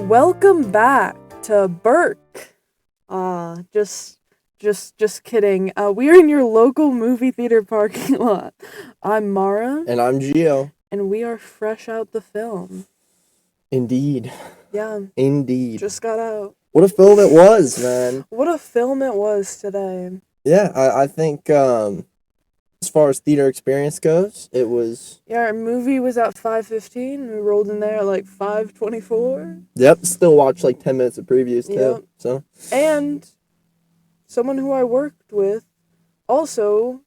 Welcome back to Burke. Just kidding. We are in your local movie theater parking lot. I'm Mara. And I'm Gio. And we are fresh out the film. Indeed. Yeah. Indeed. Just got out. What a film it was, man. What a film it was today. Yeah, I think as far as theater experience goes, it was... Yeah, our movie was at 5:15. We rolled in there at like 5:24. Yep, still watched like 10 minutes of previews too. Yep. So. And someone who I worked with also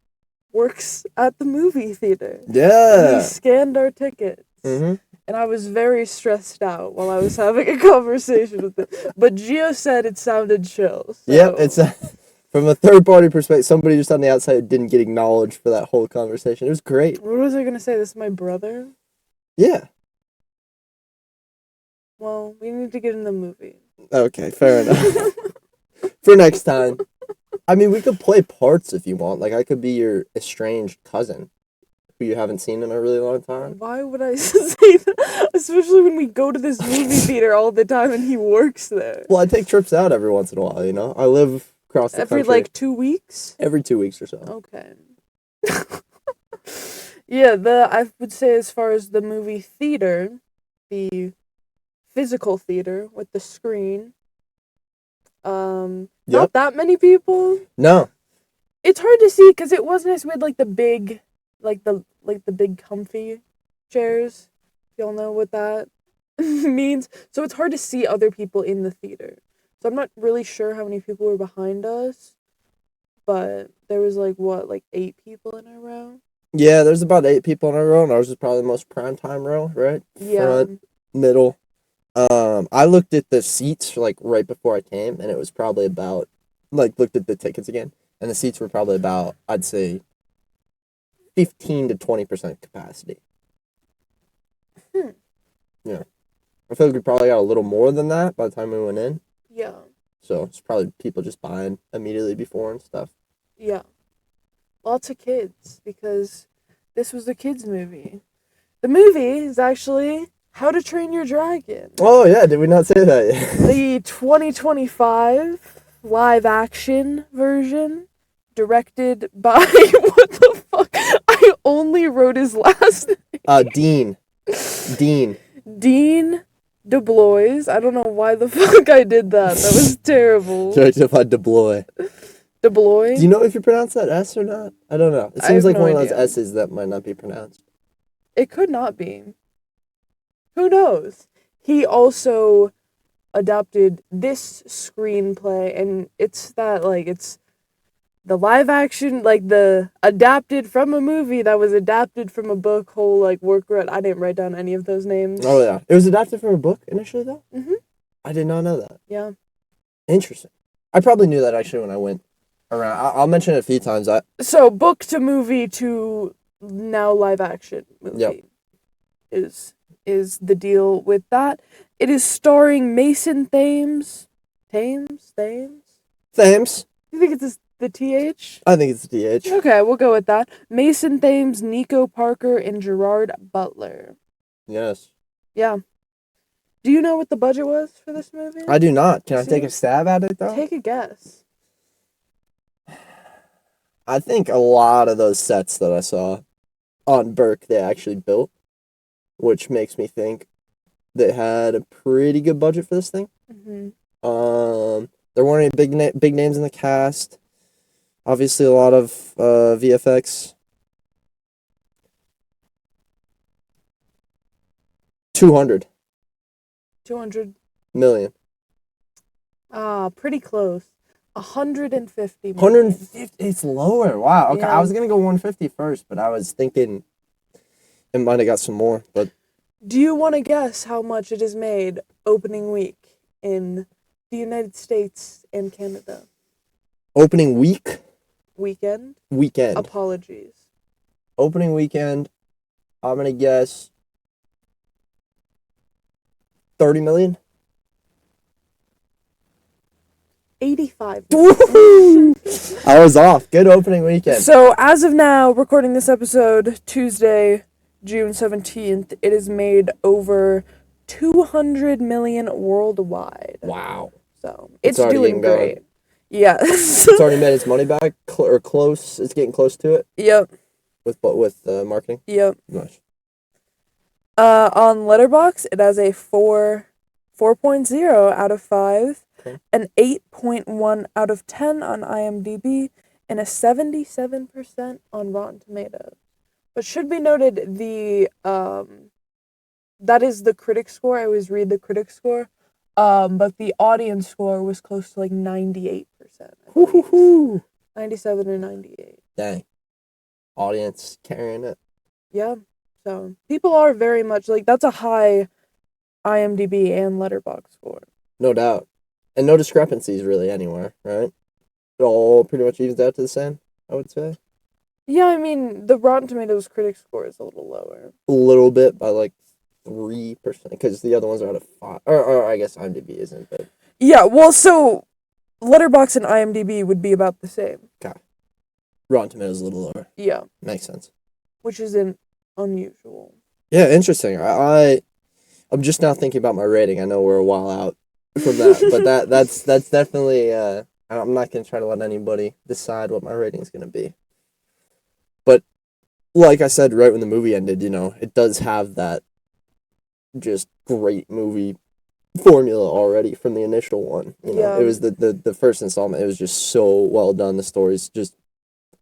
works at the movie theater. Yeah. He scanned our tickets. Mm-hmm. And I was very stressed out while I was having a conversation with him. But Gio said it sounded chill. So. Yep, it's from a third-party perspective, somebody just on the outside didn't get acknowledged for that whole conversation. It was great. What was I going to say? This is my brother? Yeah. Well, we need to get in the movie. Okay, fair enough. For next time. I mean, we could play parts if you want. Like, I could be your estranged cousin who you haven't seen in a really long time. Why would I say that? Especially when we go to this movie theater all the time and he works there. Well, I take trips out every once in a while, you know? I live across the country. Every, like, 2 weeks? Every 2 weeks or so. Okay. Yeah, I would say as far as the movie theater, the physical theater with the screen, not that many people. No. It's hard to see because it wasn't as with like the big, the big comfy chairs. Y'all know what that means. So it's hard to see other people in the theater. So I'm not really sure how many people were behind us, but there was like 8 people in a row. Yeah, there's about 8 people in a row, and ours is probably the most prime time row, right? Yeah. Front, middle. I looked at the seats like right before I came, and it was probably about looked at the tickets again, and the seats were probably about, I'd say, 15 to 20% capacity. Yeah. I feel like we probably got a little more than that by the time we went in. Yeah. So it's probably people just buying immediately before and stuff. Yeah. Lots of kids, because this was a kids' movie. The movie is actually How to Train Your Dragon. Oh, yeah, did we not say that yet? The 2025 live-action version, directed by... What the fuck? I only wrote his last name. Dean. Dean DeBlois. I don't know why the fuck I did that. That was terrible. Directed by DeBlois. DeBlois? Do you know if you pronounce that S or not? I don't know. It seems like one of those S's that might not be pronounced. It could not be. Who knows? He also adapted this screenplay, and it's the live action, the adapted from a movie that was adapted from a book, I didn't write down any of those names. Oh, yeah. It was adapted from a book initially, though? Mm-hmm. I did not know that. Yeah. Interesting. I probably knew that, actually, when I went around. I'll mention it a few times. So, book to movie to now live action movie is the deal with that. It is starring Mason Thames. Thames? You think it's the TH? I think it's the TH. Okay, we'll go with that. Mason Thames, Nico Parker, and Gerard Butler. Yes. Yeah. Do you know what the budget was for this movie? I do not. Can I take a stab at it, though? Take a guess. I think a lot of those sets that I saw on Burke, they actually built, which makes me think they had a pretty good budget for this thing. Mm-hmm. There weren't any big names in the cast. Obviously, a lot of VFX. 200 million. Pretty close. 150 million. 150. It's lower. Wow. Okay, Yeah. I was gonna go 150 first, but I was thinking it might have got some more. But do you want to guess how much it has made opening week in the United States and Canada? opening weekend. Apologies. Opening weekend. I'm gonna guess 30 million. 85. I was off. Good opening weekend. So, as of now, recording this episode, Tuesday, June 17th, it has made over 200 million worldwide. Wow. So It's it's already doing getting going. great. Yes. It's already made its money back, or close. It's getting close to it Yep. with marketing. Yep. Nice. On Letterboxd, it has a 4.0 out of 5, Okay. an 8.1 out of 10 on IMDb, and a 77% on Rotten Tomatoes. But should be noted, that is the critic score. I always read the critic score. But the audience score was close to like 98%. 97 or 98. Dang. Audience carrying it. Yeah. So people are very much like, that's a high IMDb and Letterboxd score. No doubt. And no discrepancies really anywhere, right? It all pretty much evens out to the same, I would say. Yeah, I mean, the Rotten Tomatoes critic score is a little lower. A little bit by like 3%, because the other ones are out of 5. Or I guess IMDb isn't, but Yeah, well, so Letterboxd and IMDb would be about the same. Rotten Tomatoes a little lower. Yeah, Makes sense. which isn't unusual. Yeah, interesting. I'm just now thinking about my rating. I know we're a while out from that, but that's definitely. I'm not gonna try to let anybody decide what my rating is gonna be. But like I said, right when the movie ended, it does have that just great movie formula already from the initial one. Yeah. It was the first installment. It was just so well done. The story's just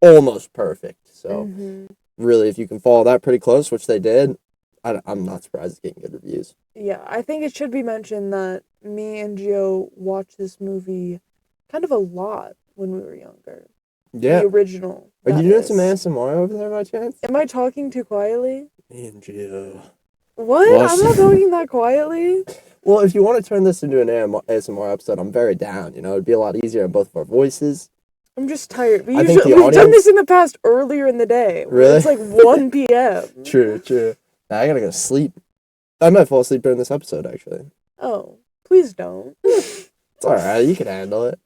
almost perfect. So really, if you can follow that pretty close, which they did, I'm not surprised it's getting good reviews. Yeah, I think it should be mentioned that me and Gio watched this movie kind of a lot when we were younger. Yeah. The original. Are you that doing is. some ASMR over there by chance? Am I talking too quietly? Me and Gio. What? Well, I'm not talking that quietly. Well, if you want to turn this into an ASMR episode, I'm very down. It'd be a lot easier on both of our voices. I'm just tired. I think the We've done audience- this in the past earlier in the day. Really? It's like 1 p.m. True. Now, I gotta go to sleep. I might fall asleep during this episode, actually. Oh, please don't. It's alright, you can handle it.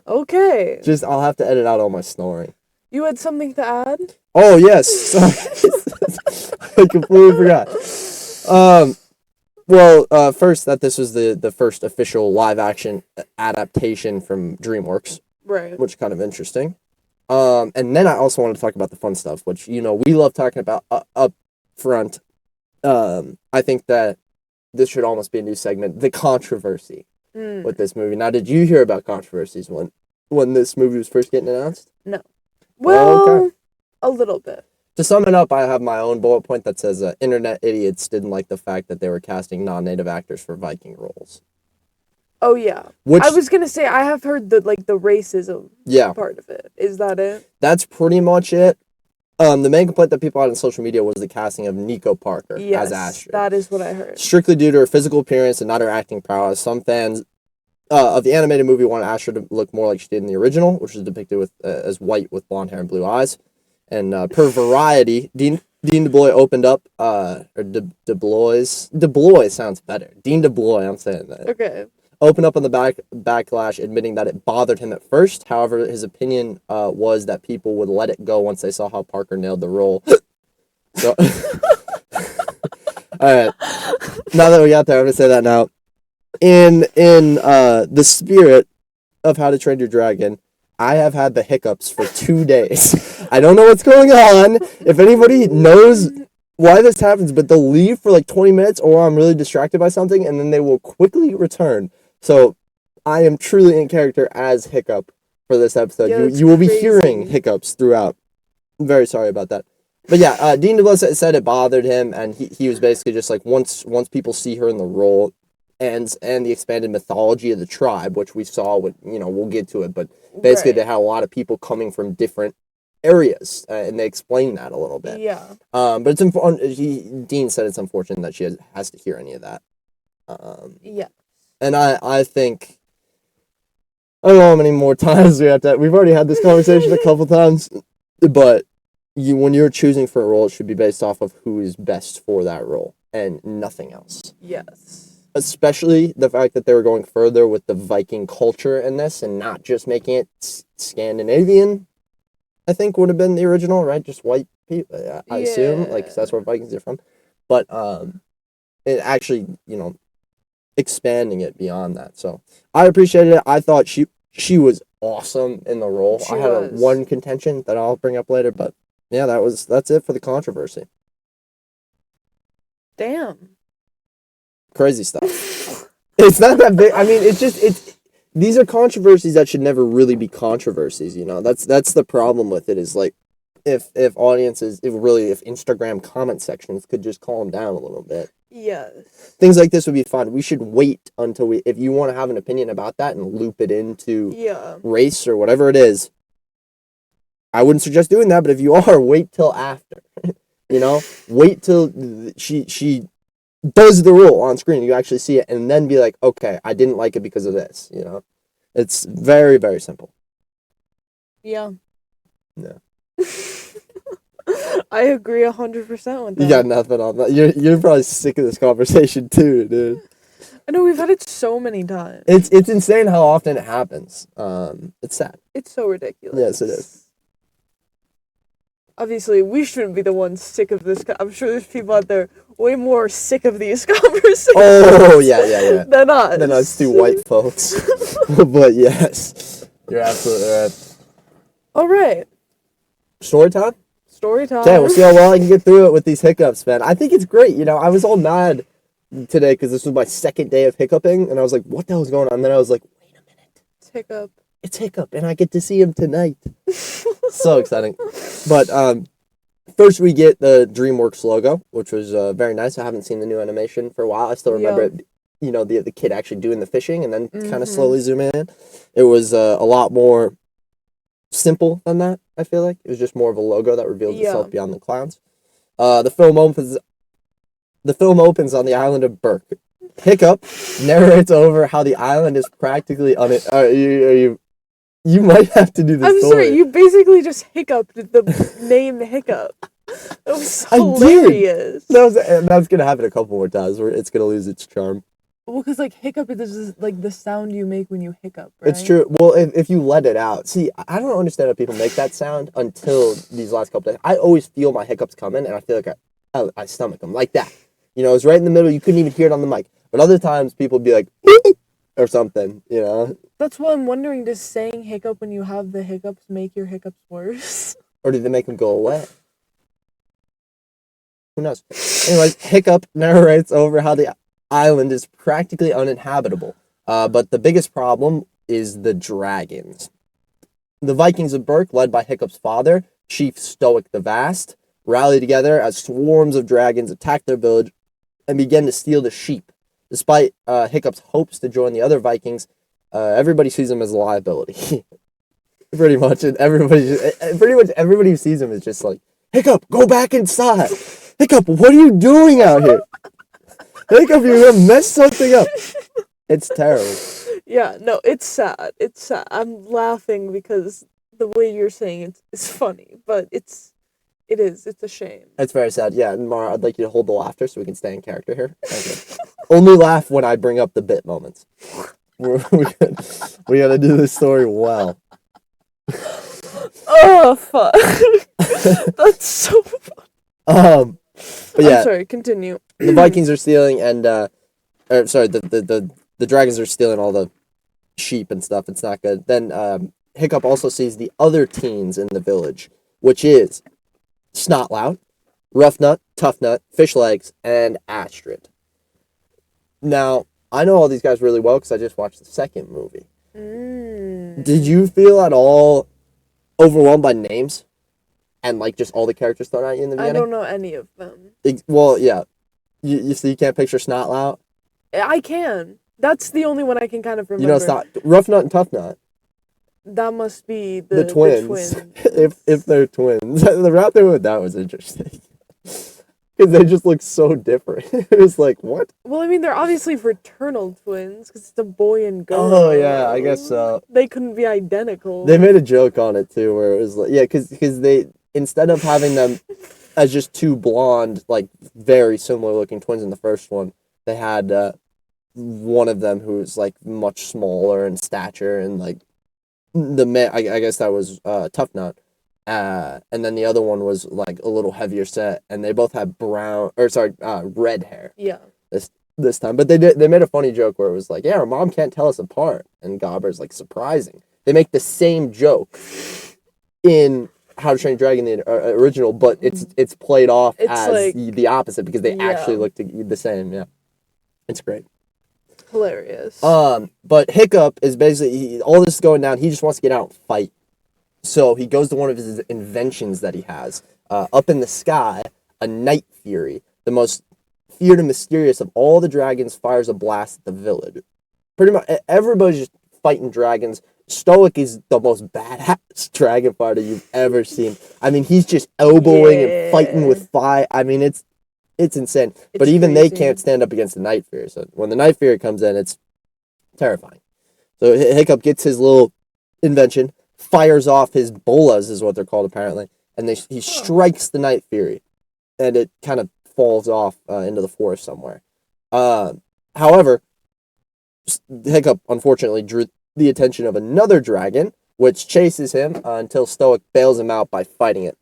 Okay. Just, I'll have to edit out all my snoring. You had something to add? Oh, yes. Sorry. I completely forgot. Well, first, that this was the first official live-action adaptation from DreamWorks. Right. Which is kind of interesting. And then I also wanted to talk about the fun stuff, which, we love talking about up front. I think that this should almost be a new segment, the controversy with this movie. Now, did you hear about controversies when this movie was first getting announced? No. Well, okay. A little bit. To sum it up, I have my own bullet point that says internet idiots didn't like the fact that they were casting non-native actors for Viking roles. Oh, yeah. Which, I was going to say, I have heard the racism part of it. Is that it? That's pretty much it. The main complaint that people had on social media was the casting of Nico Parker as Astrid. That is what I heard. Strictly due to her physical appearance and not her acting prowess. Some fans of the animated movie wanted Astrid to look more like she did in the original, which was depicted with as white with blonde hair and blue eyes. And per Variety, Dean DeBlois opened up, or DeBlois sounds better. Dean DeBlois, I'm saying that. Okay. Opened up on the backlash, admitting that it bothered him at first. However, his opinion was that people would let it go once they saw how Parker nailed the role. So, all right. Now that we got there, I'm gonna say that now. In the spirit of How to Train Your Dragon, I have had the hiccups for 2 days. I don't know what's going on. If anybody knows why this happens, but they'll leave for like 20 minutes, or I'm really distracted by something, and then they will quickly return. So I am truly in character as Hiccup for this episode. Yeah, you will be crazy. hearing hiccups throughout. I'm very sorry about that. But yeah, Dean DeBlois said it bothered him, and he was basically just like, once people see her in the role and the expanded mythology of the tribe, which we saw, we'll get to it, but basically they had a lot of people coming from different areas, and they explained that a little bit. Yeah. But it's Dean said it's unfortunate that she has to hear any of that. Yeah. And I think, I don't know how many more times we have to. We've already had this conversation a couple times, but when you're choosing for a role, it should be based off of who is best for that role and nothing else. Yes. Especially the fact that they were going further with the Viking culture in this and not just making it Scandinavian. I think would have been the original, right? Just white people, I assume, like 'cause that's where Vikings are from. but it actually, expanding it beyond that. So I appreciated it. I thought she was awesome in the role. She I had was. one contention that I'll bring up later, but yeah, that's it for the controversy. Damn. Crazy stuff. It's not that big. I mean, these are controversies that should never really be controversies, That's the problem with it, is like if audiences, if Instagram comment sections could just calm down a little bit. Yes. Things like this would be fun. We should wait until if you want to have an opinion about that and loop it into race or whatever it is. I wouldn't suggest doing that, but if you are, wait till after. Wait till she does the role on screen. You actually see it, and then be like, okay, I didn't like it because of this. It's very, very simple. Yeah. Yeah. I agree 100% with that. You got nothing on that. You're probably sick of this conversation too, dude. I know, we've had it so many times. It's insane how often it happens. It's sad. It's so ridiculous. Yes, it is. Obviously, we shouldn't be the ones sick of this. I'm sure there's people out there way more sick of these conversations. Oh, yeah. Than us. Than us two white folks. But yes, you're absolutely right. All right. Story time? Story time. Okay, we'll see how well I can get through it with these hiccups, man. I think it's great. I was all mad today because this was my second day of hiccuping, and I was like, what the hell is going on? And then I was like, wait a minute. It's hiccup. It's hiccup, and I get to see him tonight. So exciting. But first we get the DreamWorks logo, which was very nice. I haven't seen the new animation for a while. I still remember it, the kid actually doing the fishing and then kind of slowly zooming in. It was a lot more simple than that, I feel like. It was just more of a logo that revealed itself beyond the clouds. The film opens on the island of Berk. Hiccup narrates over how the island is practically you might have to do the story. I'm sorry, you basically just hiccuped the name Hiccup. It was hilarious. That's gonna happen a couple more times where it's gonna lose its charm. Well, because hiccup is like the sound you make when you hiccup, right? It's true. Well, if you let it out. See, I don't understand how people make that sound until these last couple days. I always feel my hiccups coming, and I feel like I stomach them like that. It's right in the middle. You couldn't even hear it on the mic. But other times, people would be like, or something, That's why I'm wondering, does saying hiccup when you have the hiccups make your hiccups worse? Or did they make them go away? Who knows? Anyways, Hiccup narrates over how the island is practically uninhabitable. But the biggest problem is the dragons. The Vikings of Berk, led by Hiccup's father, Chief Stoic the Vast, rally together as swarms of dragons attack their village and begin to steal the sheep. Despite Hiccup's hopes to join the other Vikings, everybody sees him as a liability. Pretty much, and everybody who sees him is just like, Hiccup, go back inside. Hiccup, what are you doing out here? Hiccup, you're gonna mess something up. It's terrible. Yeah, no, it's sad. It's sad. I'm laughing because the way you're saying it's funny, but it's a shame. It's very sad. Yeah, and Mara, I'd like you to hold the laughter so we can stay in character here. Okay. Only laugh when I bring up the bit moments. We gotta do this story well. Oh fuck! That's so fun. But yeah. I'm sorry. Continue. The Vikings are stealing, and the dragons are stealing all the sheep and stuff. It's not good. Then Hiccup also sees the other teens in the village, which is Snotlout, Roughnut, Toughnut, Fishlegs, and Astrid. Now, I know all these guys really well because I just watched the second movie. Did you feel at all overwhelmed by names? And just all the characters thrown at you in the beginning? I don't know any of them. Well, yeah. You can't picture Snotlout? I can. That's the only one I can kind of remember. It's not Roughnut and Toughnut. That must be the twins. twins. if they're twins. The route they went with that was interesting. Because they just look so different. It was like, what? Well, I mean, they're obviously fraternal twins, because it's a boy and girl. Oh, yeah, I guess so. They couldn't be identical. They made a joke on it, too, where it was like, yeah, because they, instead of having them as just two blonde, very similar-looking twins in the first one, they had one of them who was, much smaller in stature, and, the man, I guess that was Toughnut. And then the other one was like a little heavier set, and they both had red hair. Yeah. This time, but they made a funny joke where it was like, yeah, our mom can't tell us apart, and Gobber's like, surprising. They make the same joke in How to Train Your Dragon, the original, but it's played off as like, the opposite because they actually look the same. Yeah, it's great. Hilarious. But Hiccup is basically all this is going down. He just wants to get out and fight, so he goes to one of his inventions that he has up in the sky. A Night Fury, the most feared and mysterious of all the dragons, fires a blast at the village. Pretty much everybody's just fighting dragons. Stoic is the most badass dragon fighter you've ever seen. I mean, he's just elbowing and fighting with fire. I mean, it's insane. But even crazy. They can't stand up against the Night Fury. So when the Night Fury comes in, it's terrifying. So Hiccup gets his little invention, fires off his bolas, is what they're called apparently, and he strikes the Night Fury, and it kind of falls off into the forest somewhere. However, Hiccup unfortunately drew the attention of another dragon, which chases him until Stoic bails him out by fighting it.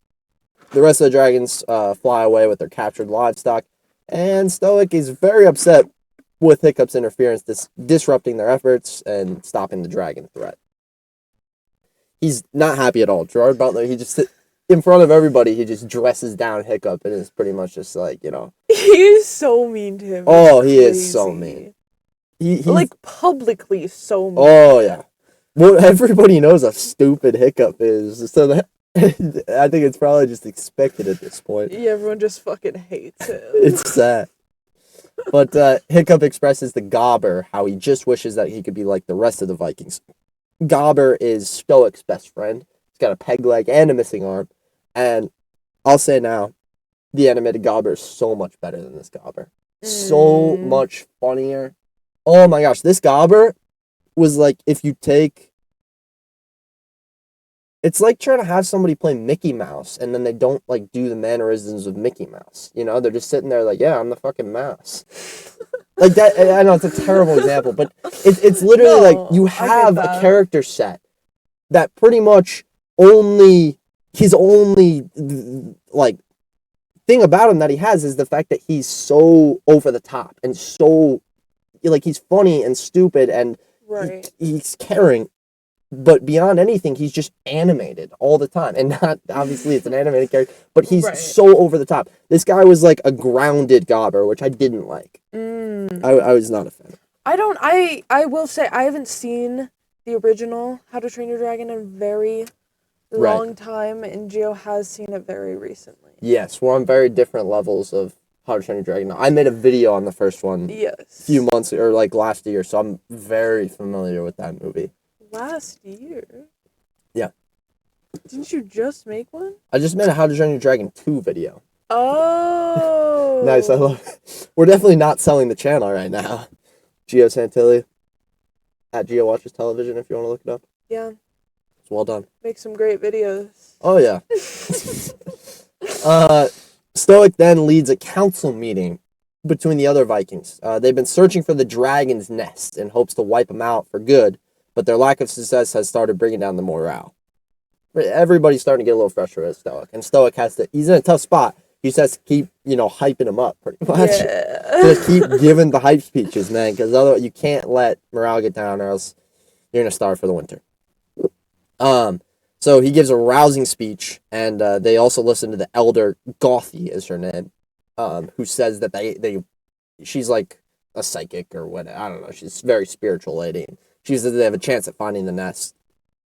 The rest of the dragons fly away with their captured livestock, and Stoic is very upset with Hiccup's interference, disrupting their efforts and stopping the dragon threat. He's not happy at all. Gerard Butler, he just in front of everybody, he just dresses down Hiccup and is pretty much just like, you know. He is so mean to him. Oh, he is so mean. He's like publicly so mean. Oh, yeah. Well, everybody knows how stupid Hiccup is, so that I think it's probably just expected at this point. Yeah, everyone just fucking hates him. It's sad. But Hiccup expresses to Gobber how he just wishes that he could be like the rest of the Vikings. Gobber is Stoic's best friend. He's got a peg leg and a missing arm. And I'll say now, the animated Gobber is so much better than this Gobber. So much funnier. Oh my gosh, this Gobber was like, if you take... It's like trying to have somebody play Mickey Mouse, and then they don't, like, do the mannerisms of Mickey Mouse. You know, they're just sitting there like, yeah, I'm the fucking mouse. Like, that, I know, it's a terrible example, but it's literally like, you have a character set that pretty much his only, like, thing about him that he has is the fact that he's so over the top, and so, like, he's funny and stupid, and he's caring. But beyond anything, he's just animated all the time. And not, obviously, it's an animated character, but he's so over the top. This guy was like a grounded Gobber, which I didn't like. I was not a fan. I will say, I haven't seen the original How to Train Your Dragon in a very long time, and Gio has seen it very recently. Yes, we're on very different levels of How to Train Your Dragon. I made a video on the first one a few months, or like last year, so I'm very familiar with that movie. Last year? Yeah. Didn't you just make one? I just made a How to Train Your Dragon 2 video. Oh. Nice, I love it. We're definitely not selling the channel right now. Gio Santilli at Gio Watches Television if you want to look it up. Yeah. It's well done. Make some great videos. Oh, yeah. Stoic then leads a council meeting between the other Vikings. They've been searching for the dragon's nest in hopes to wipe them out for good, but their lack of success has started bringing down the morale. Everybody's starting to get a little frustrated with Stoic, and Stoic he's in a tough spot. He just has to keep, hyping him up pretty much. Yeah. Just keep giving the hype speeches, man, because otherwise you can't let morale get down or else you're going to starve for the winter. So he gives a rousing speech, and they also listen to the elder, Gothy is her name, who says that she's like a psychic or what, I don't know, she's a very spiritual lady. She says they have a chance at finding the nest.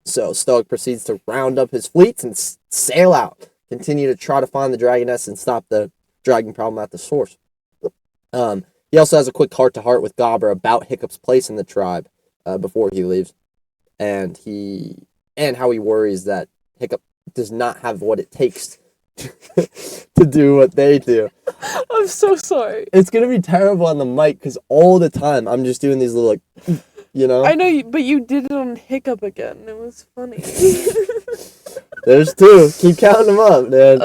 So Stoic proceeds to round up his fleets and sail out, continue to try to find the dragon nest and stop the dragon problem at the source. He also has a quick heart-to-heart with Gobber about Hiccup's place in the tribe before he leaves, and how he worries that Hiccup does not have what it takes to do what they do. I'm so sorry. It's gonna be terrible on the mic because all the time I'm just doing these little like. I know, but you did it on Hiccup again. It was funny. There's two. Keep counting them up, man.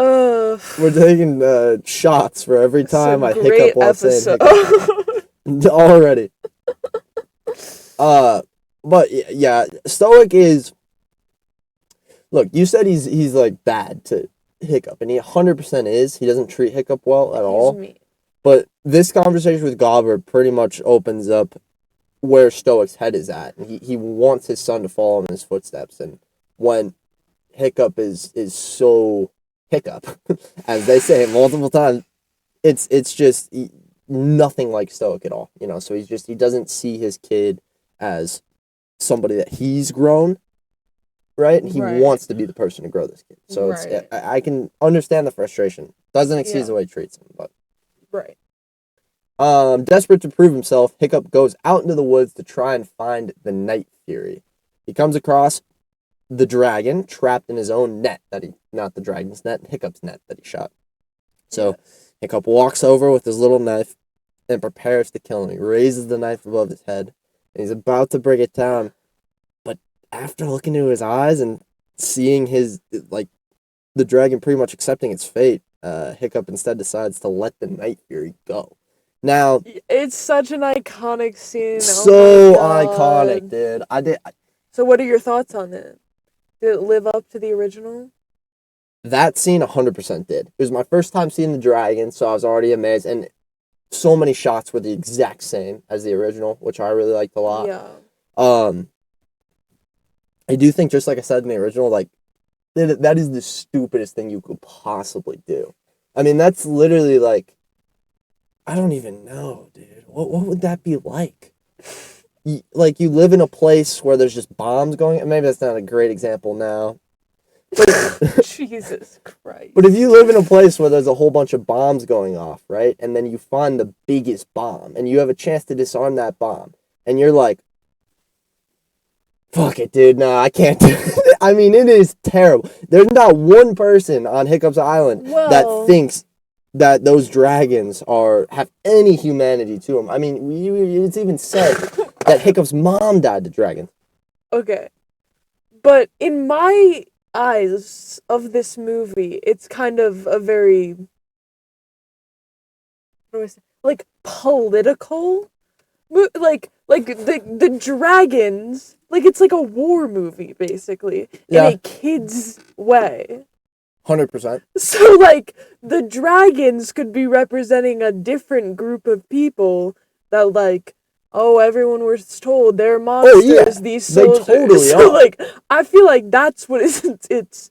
We're taking shots for every time I hiccup while saying hiccup. Already. But yeah, Stoic is look, you said he's like bad to Hiccup, and he 100% is. He doesn't treat Hiccup well at all. mean. But this conversation with Gobber pretty much opens up where Stoic's head is at. And he wants his son to follow in his footsteps. And when Hiccup is so Hiccup, as they say multiple times, it's just nothing like Stoic at all. You know, so he doesn't see his kid as somebody that he's grown, right? He wants to be the person to grow this kid. So I can understand the frustration. Doesn't excuse the way he treats him, but right. Desperate to prove himself, Hiccup goes out into the woods to try and find the Night Fury. He comes across the dragon trapped in his own net not the dragon's net, Hiccup's net that he shot. So Hiccup walks over with his little knife and prepares to kill him. He raises the knife above his head and he's about to bring it down. But after looking into his eyes and seeing the dragon pretty much accepting its fate, Hiccup instead decides to let the Night Fury go. Now, it's such an iconic scene. So iconic, dude. So what are your thoughts on it? Did it live up to the original? That scene 100% did. It was my first time seeing the dragon, so I was already amazed. And so many shots were the exact same as the original, which I really liked a lot. Yeah. I do think, just like I said in the original, like, that is the stupidest thing you could possibly do. I mean, that's literally like, I don't even know, dude. What would that be like? You live in a place where there's just bombs going, and maybe that's not a great example now. Jesus Christ. But if you live in a place where there's a whole bunch of bombs going off, right? And then you find the biggest bomb, and you have a chance to disarm that bomb, and you're like, fuck it, dude, nah, I can't do it. I mean, it is terrible. There's not one person on Hiccup's Island that thinks that those dragons have any humanity to them. I mean, it's even said that Hiccup's mom died to dragons. Okay. But in my eyes of this movie, it's kind of a very, what do I say? Like, political? Like the dragons, like, it's like a war movie, basically, in a kid's way. 100%. So, like, the dragons could be representing a different group of people that, like, oh, everyone was told they're monsters, these soldiers. They totally so, are. like, I feel like that's what it's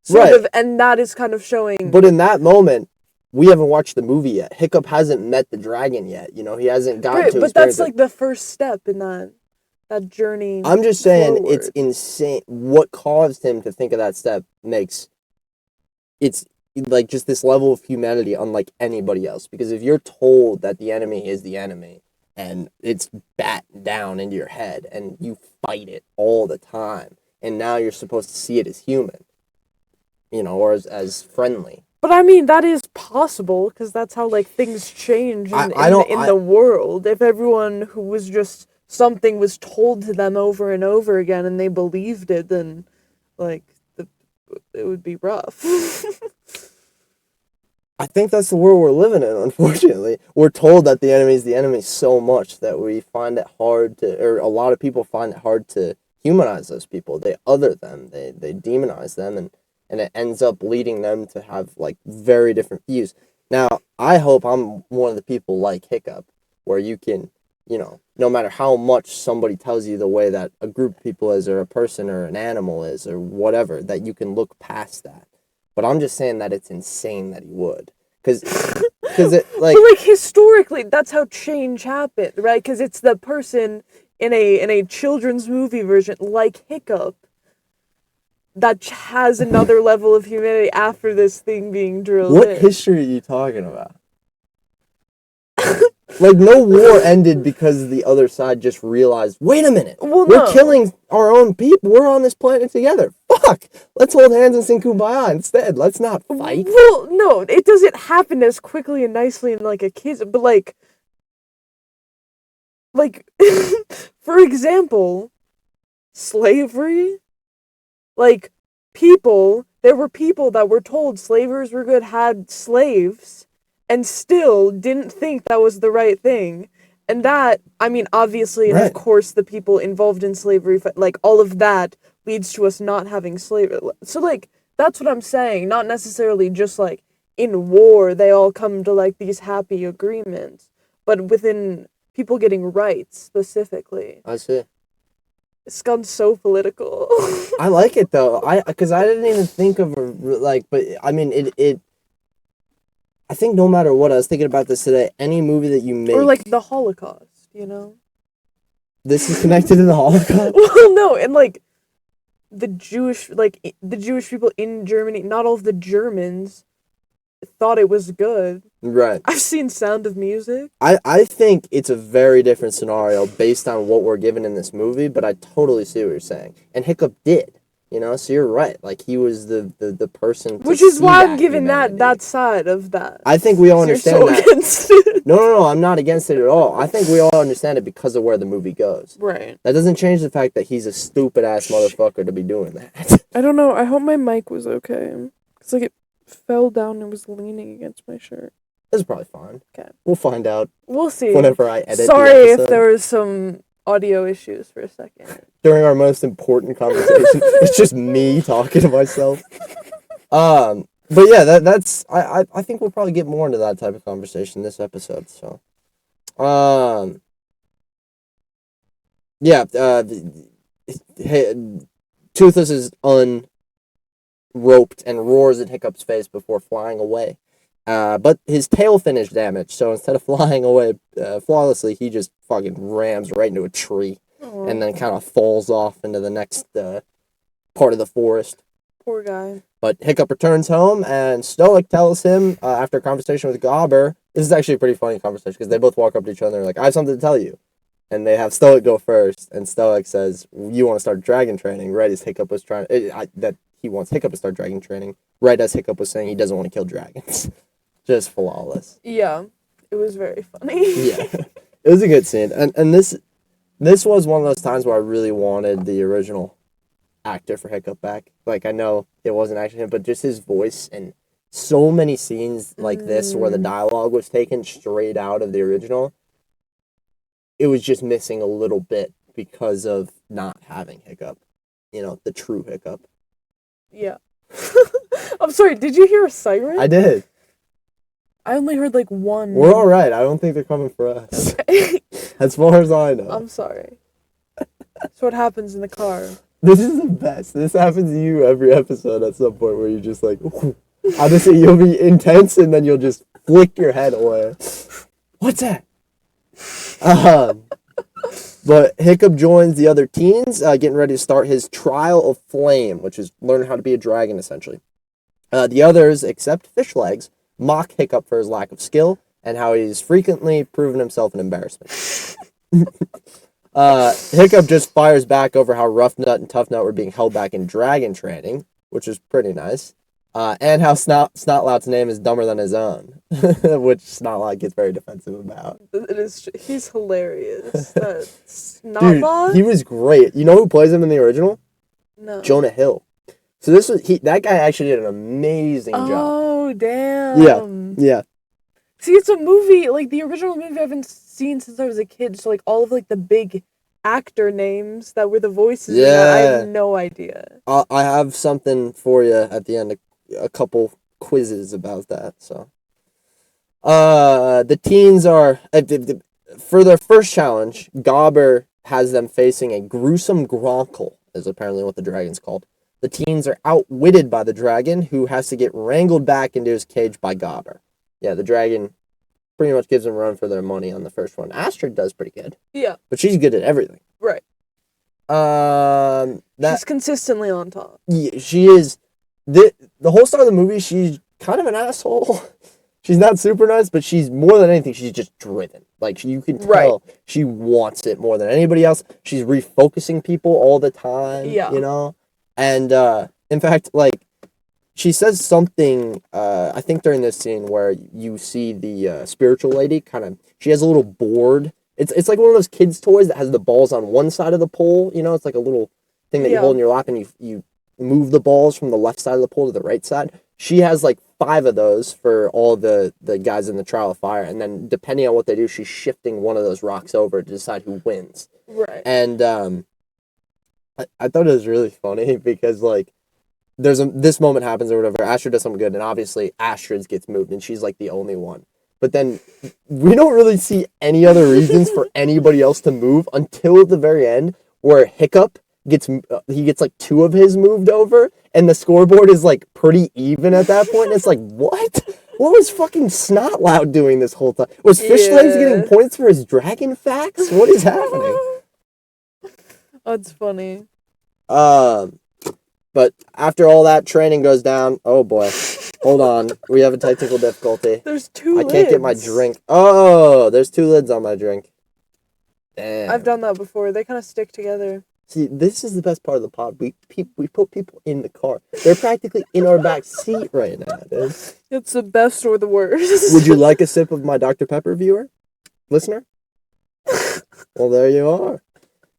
sort of, and that is kind of showing. But in that moment, we haven't watched the movie yet. Hiccup hasn't met the dragon yet. You know, he hasn't gotten to but that's, like, the first step in that journey. I'm just saying, forward. It's insane. What caused him to think of that step it's like just this level of humanity unlike anybody else. Because if you're told that the enemy is the enemy and it's battened down into your head and you fight it all the time, and now you're supposed to see it as human, you know, or as friendly. But I mean, that is possible, because that's how, like, things change in the world. If everyone who was just, something was told to them over and over again and they believed it, then, like, it would be rough. I think that's the world we're living in, unfortunately. We're told that the enemy is the enemy so much that we find it hard or a lot of people find it hard to humanize those people. They other them, they demonize them, and it ends up leading them to have, like, very different views. Now, I hope I'm one of the people like Hiccup, where you can, you know, no matter how much somebody tells you the way that a group of people is, or a person or an animal is, or whatever, that you can look past that. But I'm just saying that it's insane that he would. Because it, like... But, like, historically, that's how change happened, right? Because it's the person in a children's movie version, like Hiccup, that has another level of humanity after this thing being drilled in. What history are you talking about? Like, no war ended because the other side just realized, wait a minute, we're killing our own people, we're on this planet together. Fuck! Let's hold hands and sing Kumbaya instead. Let's not fight. Well, no, it doesn't happen as quickly and nicely in, like, a kid's, but, like, for example, slavery, like, there were people that were told slavers were good, had slaves, and still didn't think that was the right thing. And that, I mean, obviously, and of course, the people involved in slavery, like, all of that leads to us not having slavery. So, like, that's what I'm saying. Not necessarily just, like, in war, they all come to, like, these happy agreements, but within people getting rights, specifically. I see. It's gone so political. I like it, though. Because I didn't even think of, but, I mean, I think no matter what, I was thinking about this today, any movie that you make... Or, like, the Holocaust, you know? This is connected to the Holocaust? Well, no, and, like, the Jewish people in Germany, not all of the Germans thought it was good. Right. I've seen Sound of Music. I think it's a very different scenario based on what we're given in this movie, but I totally see what you're saying. And Hiccup did, so you're right. Like, he was the person to Which is see why that I'm giving humanity. that side of that. I think we all understand you're so that. Against it. No, I'm not against it at all. I think we all understand it because of where the movie goes. Right. That doesn't change the fact that he's a stupid-ass motherfucker to be doing that. I don't know. I hope my mic was okay. Because, like, it fell down and was leaning against my shirt. It's probably fine. Okay. We'll find out. We'll see. Whenever I edit Sorry the episode. if there was some audio issues for a second. During our most important conversation, it's just me talking to myself. But yeah, that's I think we'll probably get more into that type of conversation this episode. So, yeah, Toothless is unroped and roars at Hiccup's face before flying away. But his tail fin is damaged, so instead of flying away flawlessly, he just fucking rams right into a tree. Aww. And then kind of falls off into the next part of the forest. Poor guy. But Hiccup returns home, and Stoic tells him, after a conversation with Gobber, this is actually a pretty funny conversation, because they both walk up to each other and they're like, I have something to tell you. And they have Stoic go first, and Stoic says, you want to start dragon training, right as Hiccup was trying... that he wants Hiccup to start dragon training, right as Hiccup was saying he doesn't want to kill dragons. Just flawless. Yeah, it was very funny. Yeah, it was a good scene. And this was one of those times where I really wanted the original actor for Hiccup back. Like, I know it wasn't actually him, but just his voice, and so many scenes like this where the dialogue was taken straight out of the original. It was just missing a little bit because of not having Hiccup. The true Hiccup. Yeah. I'm sorry, did you hear a siren? I did. I only heard, like, one. We're all right. I don't think they're coming for us. Okay. As far as I know. I'm sorry. That's what happens in the car. This is the best. This happens to you every episode at some point where you're just like, honestly, you'll be intense and then you'll just flick your head away. What's that? But Hiccup joins the other teens, getting ready to start his trial of flame, which is learning how to be a dragon, essentially. The others, except Fish Legs, mock Hiccup for his lack of skill and how he's frequently proven himself an embarrassment. Hiccup just fires back over how Rough Nut and Tough Nut were being held back in dragon training, which is pretty nice. And how Snotlout's name is dumber than his own, which Snotlout gets very defensive about. It is. He's hilarious. Snotlout? Dude, he was great. You know who plays him in the original? No. Jonah Hill. So that guy actually did an amazing job. Oh, damn. Yeah. See, it's a movie, like, the original movie I haven't seen since I was a kid, so, like, all of, like, the big actor names that were the voices in that, I have no idea. I have something for you at the end, a couple quizzes about that, so. The teens are, for their first challenge, Gobber has them facing a gruesome Gronkle, is apparently what the dragon's called. The teens are outwitted by the dragon, who has to get wrangled back into his cage by Gobber. Yeah, the dragon pretty much gives them a run for their money on the first one. Astrid does pretty good. Yeah. But she's good at everything. Right. She's consistently on top. Yeah, she is. The whole start of the movie, she's kind of an asshole. She's not super nice, but she's more than anything, she's just driven. Like, you can tell she wants it more than anybody else. She's refocusing people all the time, And, in fact, like, she says something, I think during this scene where you see the spiritual lady she has a little board. It's like one of those kids' toys that has the balls on one side of the pole, it's like a little thing that you hold in your lap and you move the balls from the left side of the pole to the right side. She has like 5 of those for all the guys in the Trial of Fire, and then depending on what they do, she's shifting one of those rocks over to decide who wins. Right. And I thought it was really funny because like this moment happens or whatever. Astrid does something good, and obviously Astrid's gets moved, and she's like the only one. But then we don't really see any other reasons for anybody else to move until the very end, where Hiccup gets he gets like two of his moved over, and the scoreboard is like pretty even at that point. And it's like, what? What was fucking Snotlout doing this whole time? Was Fishlegs getting points for his dragon facts? What is happening? That's funny. But after all that training goes down, oh boy. Hold on. We have a technical difficulty. There's two lids. I can't get my drink. Oh, there's two lids on my drink. Damn. I've done that before. They kind of stick together. See, this is the best part of the pod. We put people in the car. They're practically in our back seat right now, dude. It's the best or the worst. Would you like a sip of my Dr. Pepper, viewer? Listener? Well, there you are.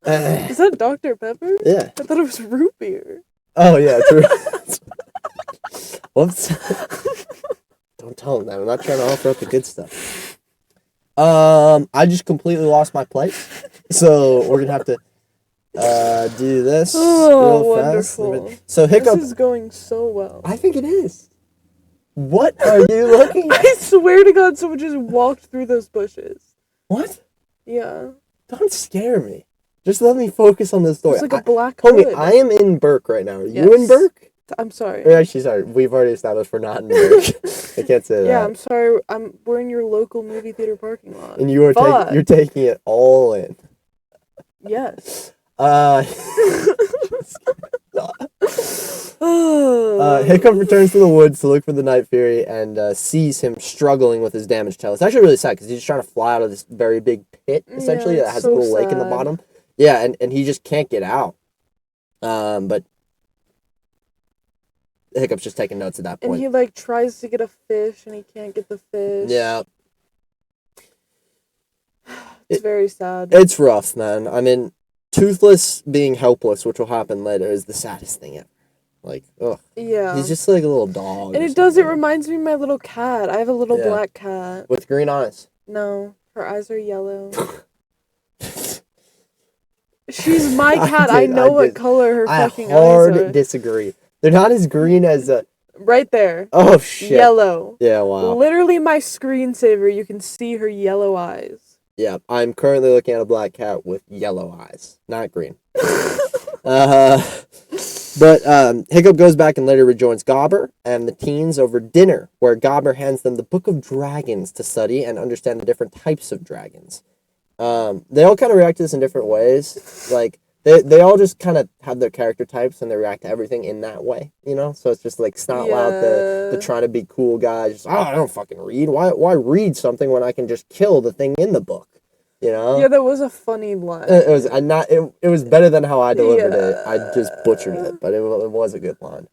Is that Dr. Pepper? Yeah. I thought it was root beer. Oh, yeah, true. Whoops. Don't tell them that. I'm not trying to offer up the good stuff. I just completely lost my place. So we're going to have to do this real wonderful. fast. So Hiccup. This is going so well. I think it is. What are you looking at? I swear to God, someone just walked through those bushes. What? Yeah. Don't scare me. Just let me focus on the story. It's like a black hood. Homie, I am in Burke right now. Are you in Burke? I'm sorry. Actually, sorry. We've already established we're not in Burke. I can't say that. Yeah, I'm sorry. We're in your local movie theater parking lot. And you're taking it all in. Yes. Hiccup returns to the woods to look for the Night Fury and sees him struggling with his damaged tail. It's actually really sad because he's just trying to fly out of this very big pit, essentially, that has a little lake in the bottom. Yeah, and he just can't get out. But Hiccup's just taking notes at that point. And he, like, tries to get a fish, and he can't get the fish. Yeah. It's very sad. It's rough, man. I mean, Toothless being helpless, which will happen later, is the saddest thing ever. Like, ugh. Yeah. He's just like a little dog. And it reminds me of my little cat. I have a little black cat. With green eyes. No, her eyes are yellow. She's my cat. I know what color her fucking eyes are. I hard disagree. They're not as green as a... Right there. Oh, shit. Yellow. Yeah, wow. Literally my screensaver, you can see her yellow eyes. Yeah, I'm currently looking at a black cat with yellow eyes, not green. But Hiccup goes back and later rejoins Gobber and the teens over dinner, where Gobber hands them the Book of Dragons to study and understand the different types of dragons. They all kind of react to this in different ways. Like, they all just kind of have their character types and they react to everything in that way, you know? So it's just like Snotlout, the trying to be cool guy. Just, I don't fucking read. Why read something when I can just kill the thing in the book? You know? Yeah, that was a funny line. It was better than how I delivered it. I just butchered it, but it was a good line.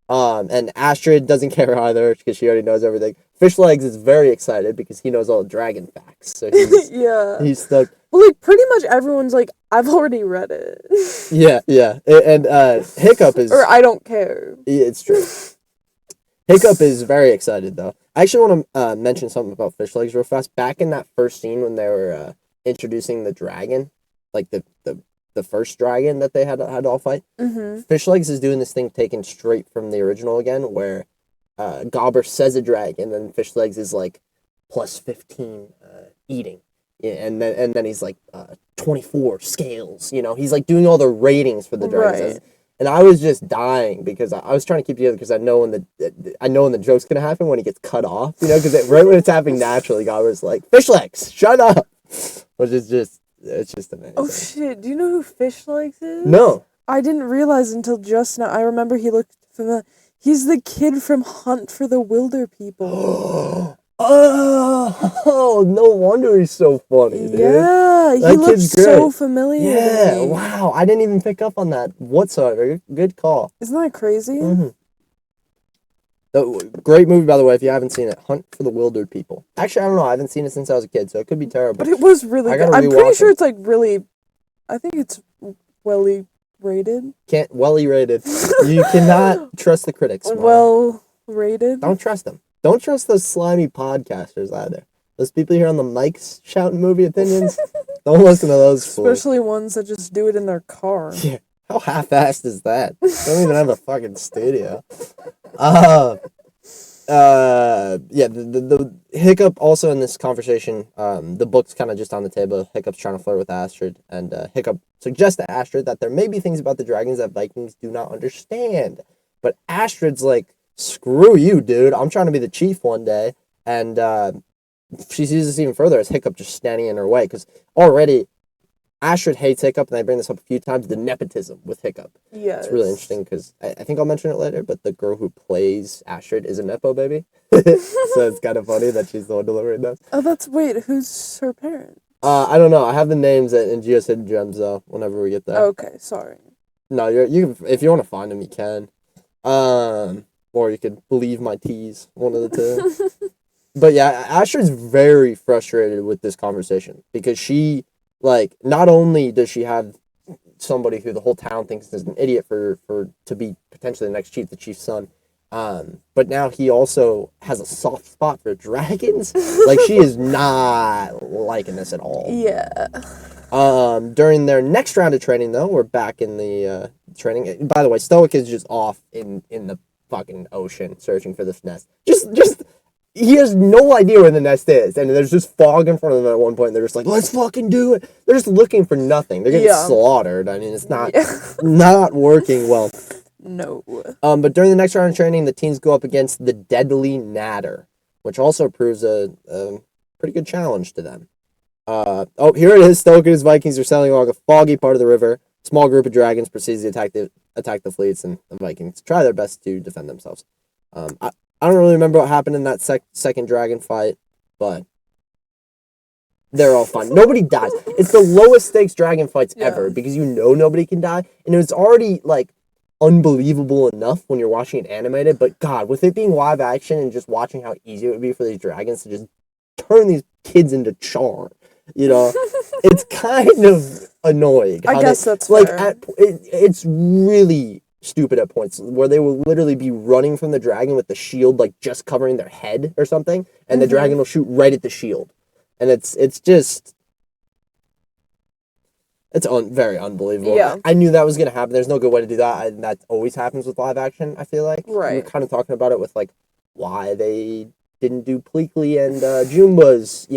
And Astrid doesn't care either because she already knows everything. Fishlegs is very excited because he knows all the dragon facts. So he's he's stoked. Well, like, pretty much everyone's like, I've already read it. Yeah. And Hiccup is... Or I don't care. It's true. Hiccup is very excited, though. I actually want to mention something about Fishlegs real fast. Back in that first scene when they were introducing the dragon, like the first dragon that they had to all fight, Fishlegs is doing this thing taken straight from the original again, where Gobber says a dragon, and then Fishlegs is like plus 15 eating. Yeah, and then he's like 24 scales, you know, he's like doing all the ratings for the dragons. Right. And I was just dying because I was trying to keep together because I know when the joke's gonna happen when he gets cut off, you know, because right when it's happening naturally, Gobber's like, Fishlegs, shut up, which is just, it's just amazing. Oh shit, do you know who Fishlegs is? No. I didn't realize until just now. I remember he looked familiar. He's the kid from Hunt for the Wilder People. Oh, no wonder he's so funny, dude. Yeah, he looks so familiar. Yeah, wow. I didn't even pick up on that whatsoever. Good call. Isn't that crazy? Mm-hmm. Great movie, by the way, if you haven't seen it. Hunt for the Wildered People. Actually, I don't know. I haven't seen it since I was a kid, so it could be terrible. But it was really good. I'm pretty sure it's like really... I think it's welly rated. Welly rated. You cannot trust the critics. Well rated. Don't trust them. Don't trust those slimy podcasters either. Those people here on the mics shouting movie opinions. Don't listen to those fools. Especially ones that just do it in their car. Yeah. How half-assed is that? They don't even have a fucking studio. Uh, yeah, the Hiccup also in this conversation, the book's kind of just on the table. Hiccup's trying to flirt with Astrid, and Hiccup suggests to Astrid that there may be things about the dragons that Vikings do not understand. But Astrid's like, screw you, dude. I'm trying to be the chief one day. And she sees this even further as Hiccup just standing in her way, because already Astrid hates Hiccup, and I bring this up a few times, the nepotism with Hiccup. Yes. It's really interesting because I think I'll mention it later, but the girl who plays Astrid is a Nepo baby. So it's kind of funny that she's the one delivering those. Oh, wait, who's her parent? I don't know. I have the names in Geo's Hidden Gems, though, whenever we get there. Okay, sorry. No, you if you want to find them, you can. Or you could believe my tease, one of the two. But yeah, Astrid's very frustrated with this conversation because she, like, not only does she have somebody who the whole town thinks is an idiot for to be potentially the next chief, the chief's son, but now he also has a soft spot for dragons. Like, she is not liking this at all. Yeah. During their next round of training, though, we're back in the training. By the way, Stoic is just off in the fucking ocean searching for this nest. Just he has no idea where the nest is, and there's just fog in front of them at one point, and they're just like, let's fucking do it. They're just looking for nothing. They're getting slaughtered. I mean, it's not working well. No. But during the next round of training, the teams go up against the Deadly Natter, which also proves a pretty good challenge to them. Oh, here it is. Stoic and his Vikings are sailing along a foggy part of the river. A small group of dragons proceeds to attack the fleets, and the Vikings try their best to defend themselves. I don't really remember what happened in that second dragon fight, but they're all fine. Nobody dies. It's the lowest stakes dragon fights ever because you know nobody can die, and it's already like unbelievable enough when you're watching it animated. But God, with it being live action and just watching how easy it would be for these dragons to just turn these kids into char, you know, it's kind of annoying. I guess that's like fair. It's really stupid at points where they will literally be running from the dragon with the shield like just covering their head or something, and the dragon will shoot right at the shield, and it's very unbelievable. Yeah. I knew that was gonna happen. There's no good way to do that. That always happens with live action, I feel like. Right. We were kind of talking about it with like why they didn't do Pleakley and Jumba's,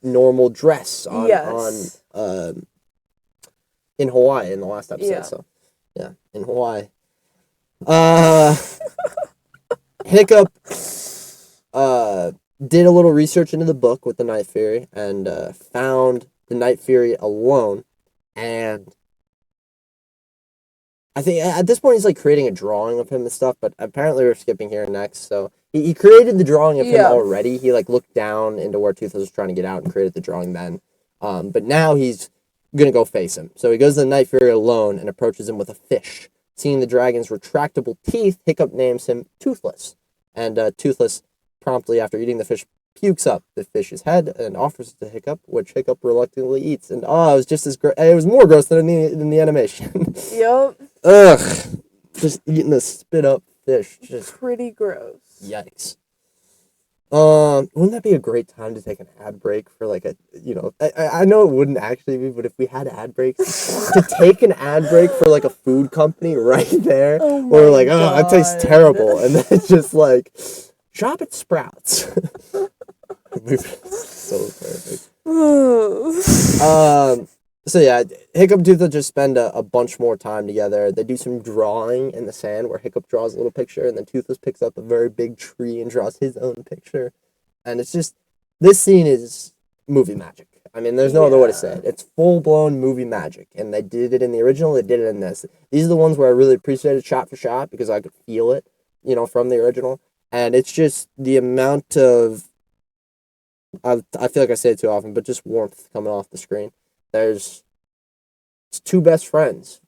normal dress on in Hawaii in the last episode. Yeah. So yeah, in Hawaii. Hiccup did a little research into the book with the Night Fury and found the Night Fury alone, and I think at this point he's like creating a drawing of him and stuff, but apparently we're skipping here next. So he created the drawing of him already. He like looked down into where Toothless was trying to get out and created the drawing then. But now he's gonna go face him. So he goes to the Night Fury alone and approaches him with a fish. Seeing the dragon's retractable teeth, Hiccup names him Toothless. And Toothless, promptly after eating the fish, pukes up the fish's head and offers it to Hiccup, which Hiccup reluctantly eats. And it was just as gross. It was more gross than in the animation. Yep. Ugh. Just eating the spit up fish. Just pretty gross. Yikes. Wouldn't that be a great time to take an ad break for like I know it wouldn't actually be, but if we had ad breaks, to take an ad break for like a food company right there, or like, oh, that tastes terrible, and then it's just like, shop at Sprouts. So perfect. So yeah, Hiccup and Toothless just spend a bunch more time together. They do some drawing in the sand where Hiccup draws a little picture, and then Toothless picks up a very big tree and draws his own picture. And it's just, this scene is movie magic. I mean, there's no other way to say it. It's full-blown movie magic. And they did it in the original, they did it in this. These are the ones where I really appreciated shot for shot because I could feel it, from the original. And it's just the amount of, I feel like I say it too often, but just warmth coming off the screen. It's two best friends,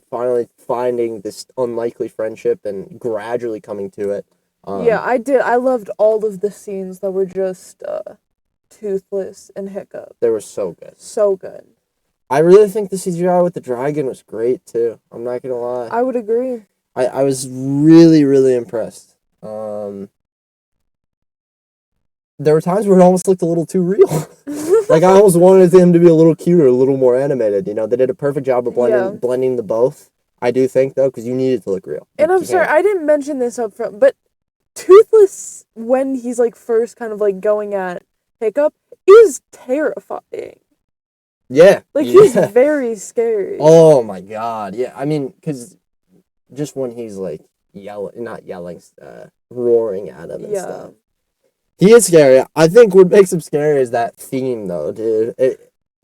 finally finding this unlikely friendship and gradually coming to it. Yeah, I did. I loved all of the scenes that were just Toothless and Hiccup. They were so good. So good. I really think the CGI with the dragon was great, too. I'm not going to lie. I would agree. I was really, really impressed. There were times where it almost looked a little too real. Like, I almost wanted him to be a little cuter, a little more animated. They did a perfect job of blending the both. I do think, though, because you need it to look real. And You I'm sorry, can't- I didn't mention this up front, but Toothless, when he's like first kind of like going at Hiccup, is terrifying. Yeah. Like, yeah. he's very scary. Oh my god. Yeah. I mean, because just when he's like not yelling, roaring at him and Yeah. stuff. He is scary. I think what makes him scary is that theme, though, dude.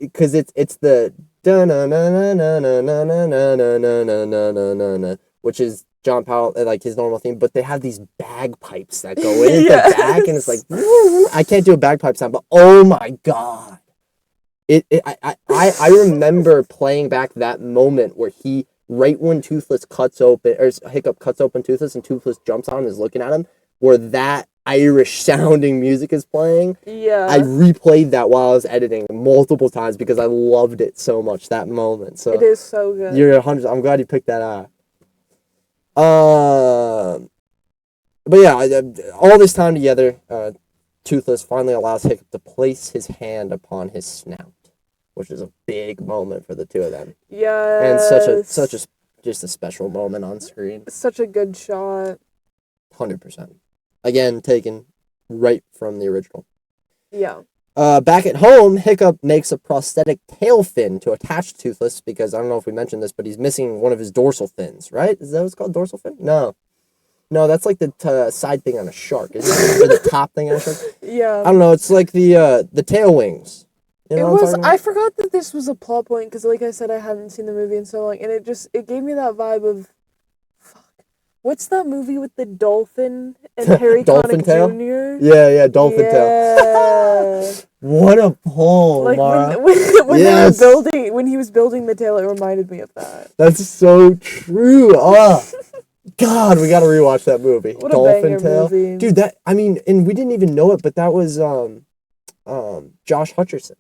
Because it's the da na na na na na na na na na na na na na, which is John Powell, like his normal theme, but they have these bagpipes that go in at the back, and it's like I can't do a bagpipe sound, but oh my god, I remember playing back that moment where he right when Toothless cuts open or Hiccup cuts open Toothless and Toothless jumps on and is looking at him, where that Irish sounding music is playing. Yeah. I replayed that while I was editing multiple times because I loved it so much, that moment. So it is so good. you're 100. I'm glad you picked that out. But yeah, all this time together, Toothless finally allows Hiccup to place his hand upon his snout, which is a big moment for the two of them. Yeah. And such a just a special moment on screen. Such a good shot. 100%. Again, taken right from the original. Yeah. Back at home, Hiccup makes a prosthetic tail fin to attach to Toothless because I don't know if we mentioned this, but he's missing one of his dorsal fins, right? Is that what it's called, dorsal fin? No, that's like the side thing on a shark, isn't it? Or the top thing on a shark? Yeah. I don't know. It's like the tail wings. You know It what I'm was. talking I about? forgot that this was a plot point because, like I said, I hadn't seen the movie in so long, and it gave me that vibe of, fuck, what's that movie with the dolphin and Harry Dolphin Connick Tail? Jr.? Yeah, Dolphin Tail. Yeah. What a pull, Like Mara. when Yes. they were building, when he was building the tail, it reminded me of that. That's so true. God, we gotta rewatch that movie. What a Dolphin banger Tail. movie. Dude, and we didn't even know it, but that was Josh Hutcherson.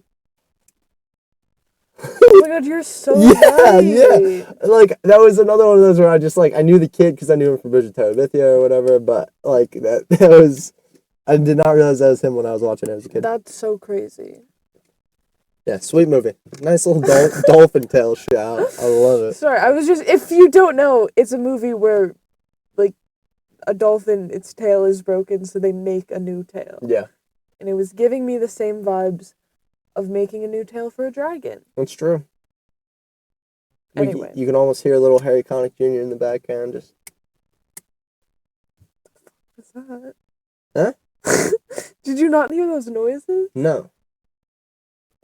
Oh my god, you're so right. Yeah. Like that was another one of those where I just like I knew the kid because I knew him from Vegetarian or whatever, but like that was I did not realize that was him when I was watching it as a kid. That's so crazy. Yeah, sweet movie. Nice little Dolphin Tail shout. I love it. Sorry, I was just, if you don't know, it's a movie where, like, a dolphin, its tail is broken, so they make a new tail. Yeah, And it was giving me the same vibes of making a new tail for a dragon. that's true. Anyway. You can almost hear little Harry Connick Jr. in the background just. What's that? Huh? Did you not hear those noises? No.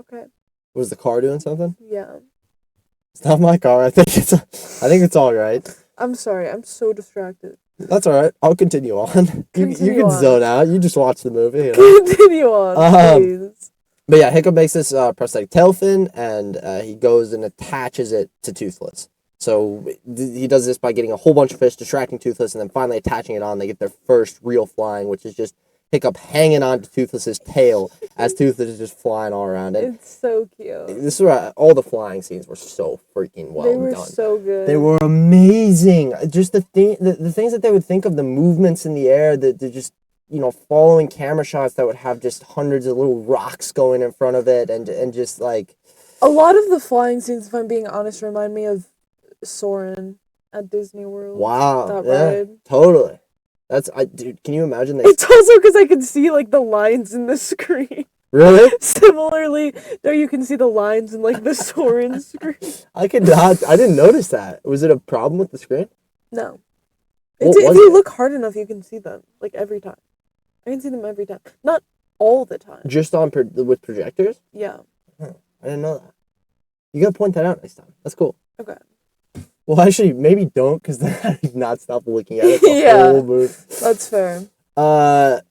Okay. Was the car doing something? Yeah. It's not my car. I think it's all right. I'm sorry, I'm so distracted. That's all right. I'll continue on. You Continue can on. zone out. You just watch the movie. You know? Continue on, please. But yeah, Hiccup makes this prosthetic tail fin, and he goes and attaches it to Toothless. So he does this by getting a whole bunch of fish, distracting Toothless, and then finally attaching it on. They get their first real flying, which is just Hiccup hanging on to Toothless's tail as Toothless is just flying all around it. It's so cute. This is where all the flying scenes were so freaking well They were done. so good. They were amazing. Just the things that they would think of, the movements in the air, the just following camera shots that would have just hundreds of little rocks going in front of it, and just like a lot of the flying scenes, if I'm being honest, remind me of Soarin' at Disney World. wow, That yeah, ride. totally. Dude, can you imagine that? It's also because I can see like the lines in the screen. Really? Similarly, there you can see the lines in like the Soarin' screen. I didn't notice that. Was it a problem with the screen? No. What If was you it? look hard enough, you can see them like every time. I can see them every time. Not all the time. Just on with projectors? Yeah. Huh, I didn't know that. You gotta point that out next time. That's cool. Okay. Well, actually, maybe don't, because then I did not stop looking at it the Yeah. whole movie. That's fair.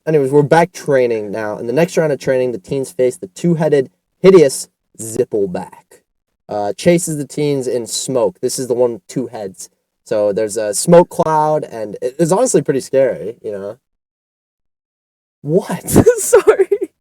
Anyways, we're back training now. In the next round of training, the teens face the two-headed, hideous Zippleback. Chases the teens in smoke. This is the one with two heads. So there's a smoke cloud, and it's honestly pretty scary, What? Sorry.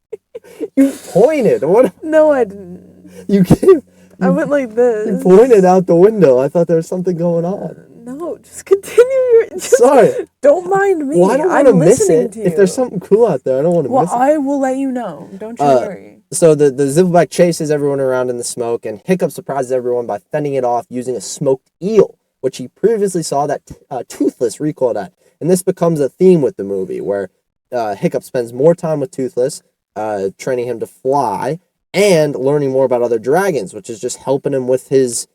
You pointed. What? No, I didn't. You can't. I went like this. You pointed out the window. I thought there was something going on. No, just continue. Sorry. Don't mind me. Well, I don't want to miss it. To you. If there's something cool out there, I don't want to miss it. I will let you know. Don't you worry. So the Zippleback chases everyone around in the smoke, and Hiccup surprises everyone by fending it off using a smoked eel, which he previously saw that Toothless recoiled at. And this becomes a theme with the movie, where Hiccup spends more time with Toothless, training him to fly, and learning more about other dragons, which is just helping him with his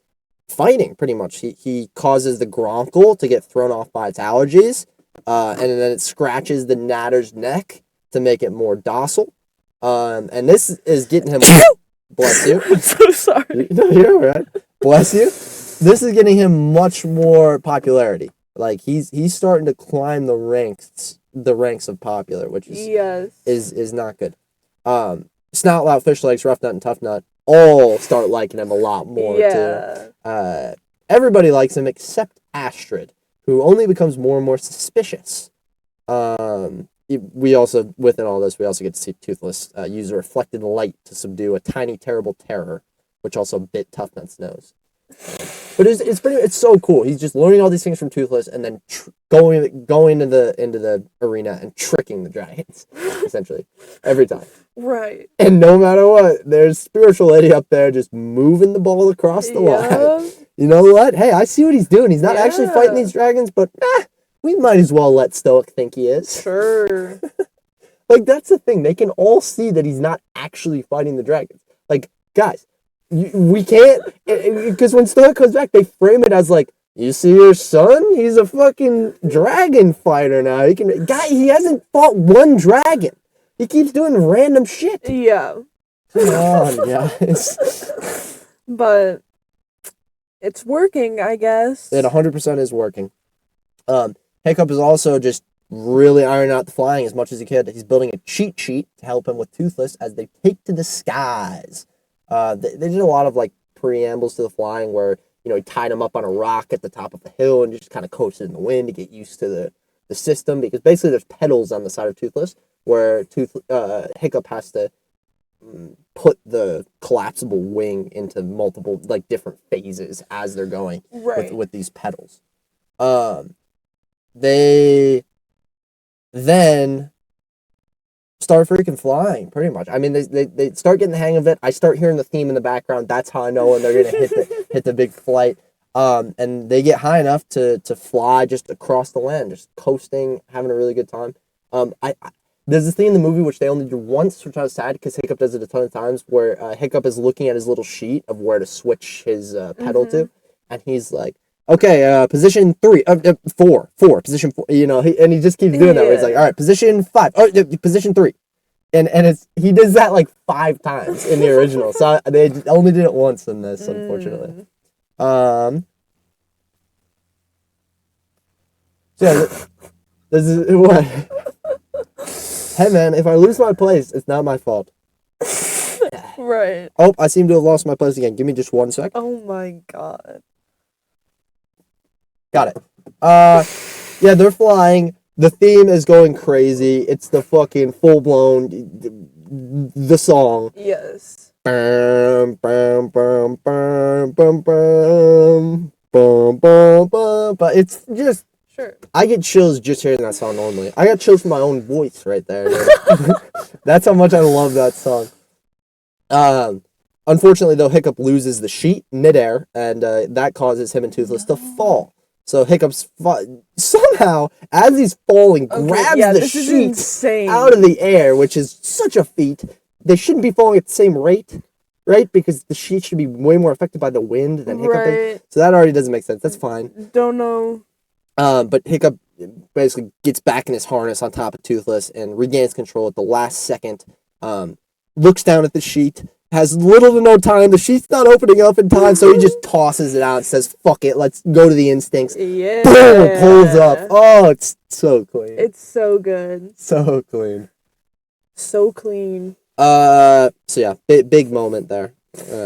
fighting, pretty much. He causes the Gronkle to get thrown off by its allergies, and then it scratches the Natter's neck to make it more docile. And this is getting him... Bless you. I'm so sorry. No, you're all right. Bless you. This is getting him much more popularity. Like, he's starting to climb the ranks of popular, which is not good. Snout, Fish Legs, Rough Nut, and Tough Nut all start liking him a lot more too. Everybody likes him except Astrid, who only becomes more and more suspicious. We also, within all this, we also get to see Toothless use a reflected light to subdue a tiny, terrible terror, which also bit Tough Nut's nose. But it's so cool. He's just learning all these things from Toothless, and then going into the arena and tricking the dragons, essentially, every time. Right. And no matter what, there's Spiritual Lady up there just moving the ball across the line. You know what? Hey, I see what he's doing. He's not actually fighting these dragons, but we might as well let Stoic think he is. Sure. Like, that's the thing. They can all see that he's not actually fighting the dragons. Like, guys, we can't... Because when Stoic comes back, they frame it as like, you see your son? He's a fucking dragon fighter now. He hasn't fought one dragon. He keeps doing random shit. Yeah. Come on, guys. But it's working, I guess. It 100% is working. Hiccup is also just really ironing out the flying as much as he could. He's building a cheat sheet to help him with Toothless as they take to the skies. They did a lot of like preambles to the flying where, he tied him up on a rock at the top of the hill and just kind of coasted in the wind to get used to the system, because basically there's pedals on the side of Toothless where Hiccup has to put the collapsible wing into multiple, like, different phases as they're going with these pedals. They then start freaking flying, pretty much. I mean, they start getting the hang of it. I start hearing the theme in the background. That's how I know when they're gonna hit the big flight. And they get high enough to fly just across the land, just coasting, having a really good time. There's this thing in the movie which they only do once, which I was sad because Hiccup does it a ton of times, where Hiccup is looking at his little sheet of where to switch his pedal to, and he's like, okay, position 3, 4, position 4, and he just keeps doing that, where he's like, all right, position 5, position 3. And he does that like 5 times in the original, so they only did it once in this, unfortunately. So yeah, this is what. Hey man, if I lose my place, it's not my fault. Right. Oh, I seem to have lost my place again. Give me just 1 sec. Oh my god. Got it. Yeah, they're flying. The theme is going crazy. It's the fucking full-blown, the song. Yes. Bum, bum, bum, bum, bum, bum, bum, bum, bum. But it's just... Sure. I get chills just hearing that song normally. I got chills from my own voice right there. That's how much I love that song. Unfortunately, though, Hiccup loses the sheet midair, and that causes him and Toothless to fall. So Hiccup's somehow, as he's falling, grabs the sheet out of the air, which is such a feat. They shouldn't be falling at the same rate, right? Because the sheet should be way more affected by the wind than Hiccup is. So that already doesn't make sense. That's fine. Don't know. But Hiccup basically gets back in his harness on top of Toothless and regains control at the last second. Looks down at the sheet, has little to no time. The sheet's not opening up in time, so he just tosses it out and says, fuck it, let's go to the instincts. Yeah. Boom! Pulls up. Oh, it's so clean. It's so good. So clean. So clean. So yeah, big moment there.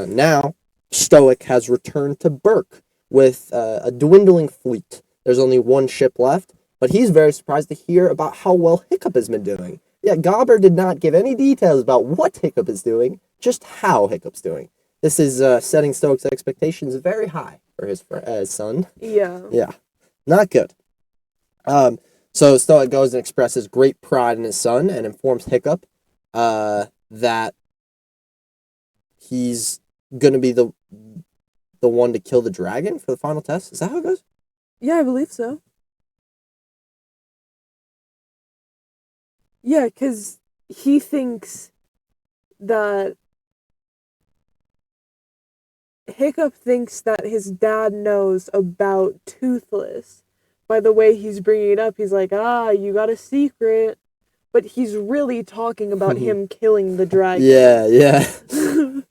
Now, Stoic has returned to Berk with a dwindling fleet. There's only 1 ship left, but he's very surprised to hear about how well Hiccup has been doing. Yeah, Gobber did not give any details about what Hiccup is doing, just how Hiccup's doing. This is setting Stoic's expectations very high for his son. Yeah. Yeah, not good. So Stoic goes and expresses great pride in his son and informs Hiccup that he's going to be the one to kill the dragon for the final test. Is that how it goes? Yeah, I believe so. Yeah, because he thinks that Hiccup thinks that his dad knows about Toothless. By the way he's bringing it up, he's like, you got a secret. But he's really talking about him killing the dragon. Yeah, yeah.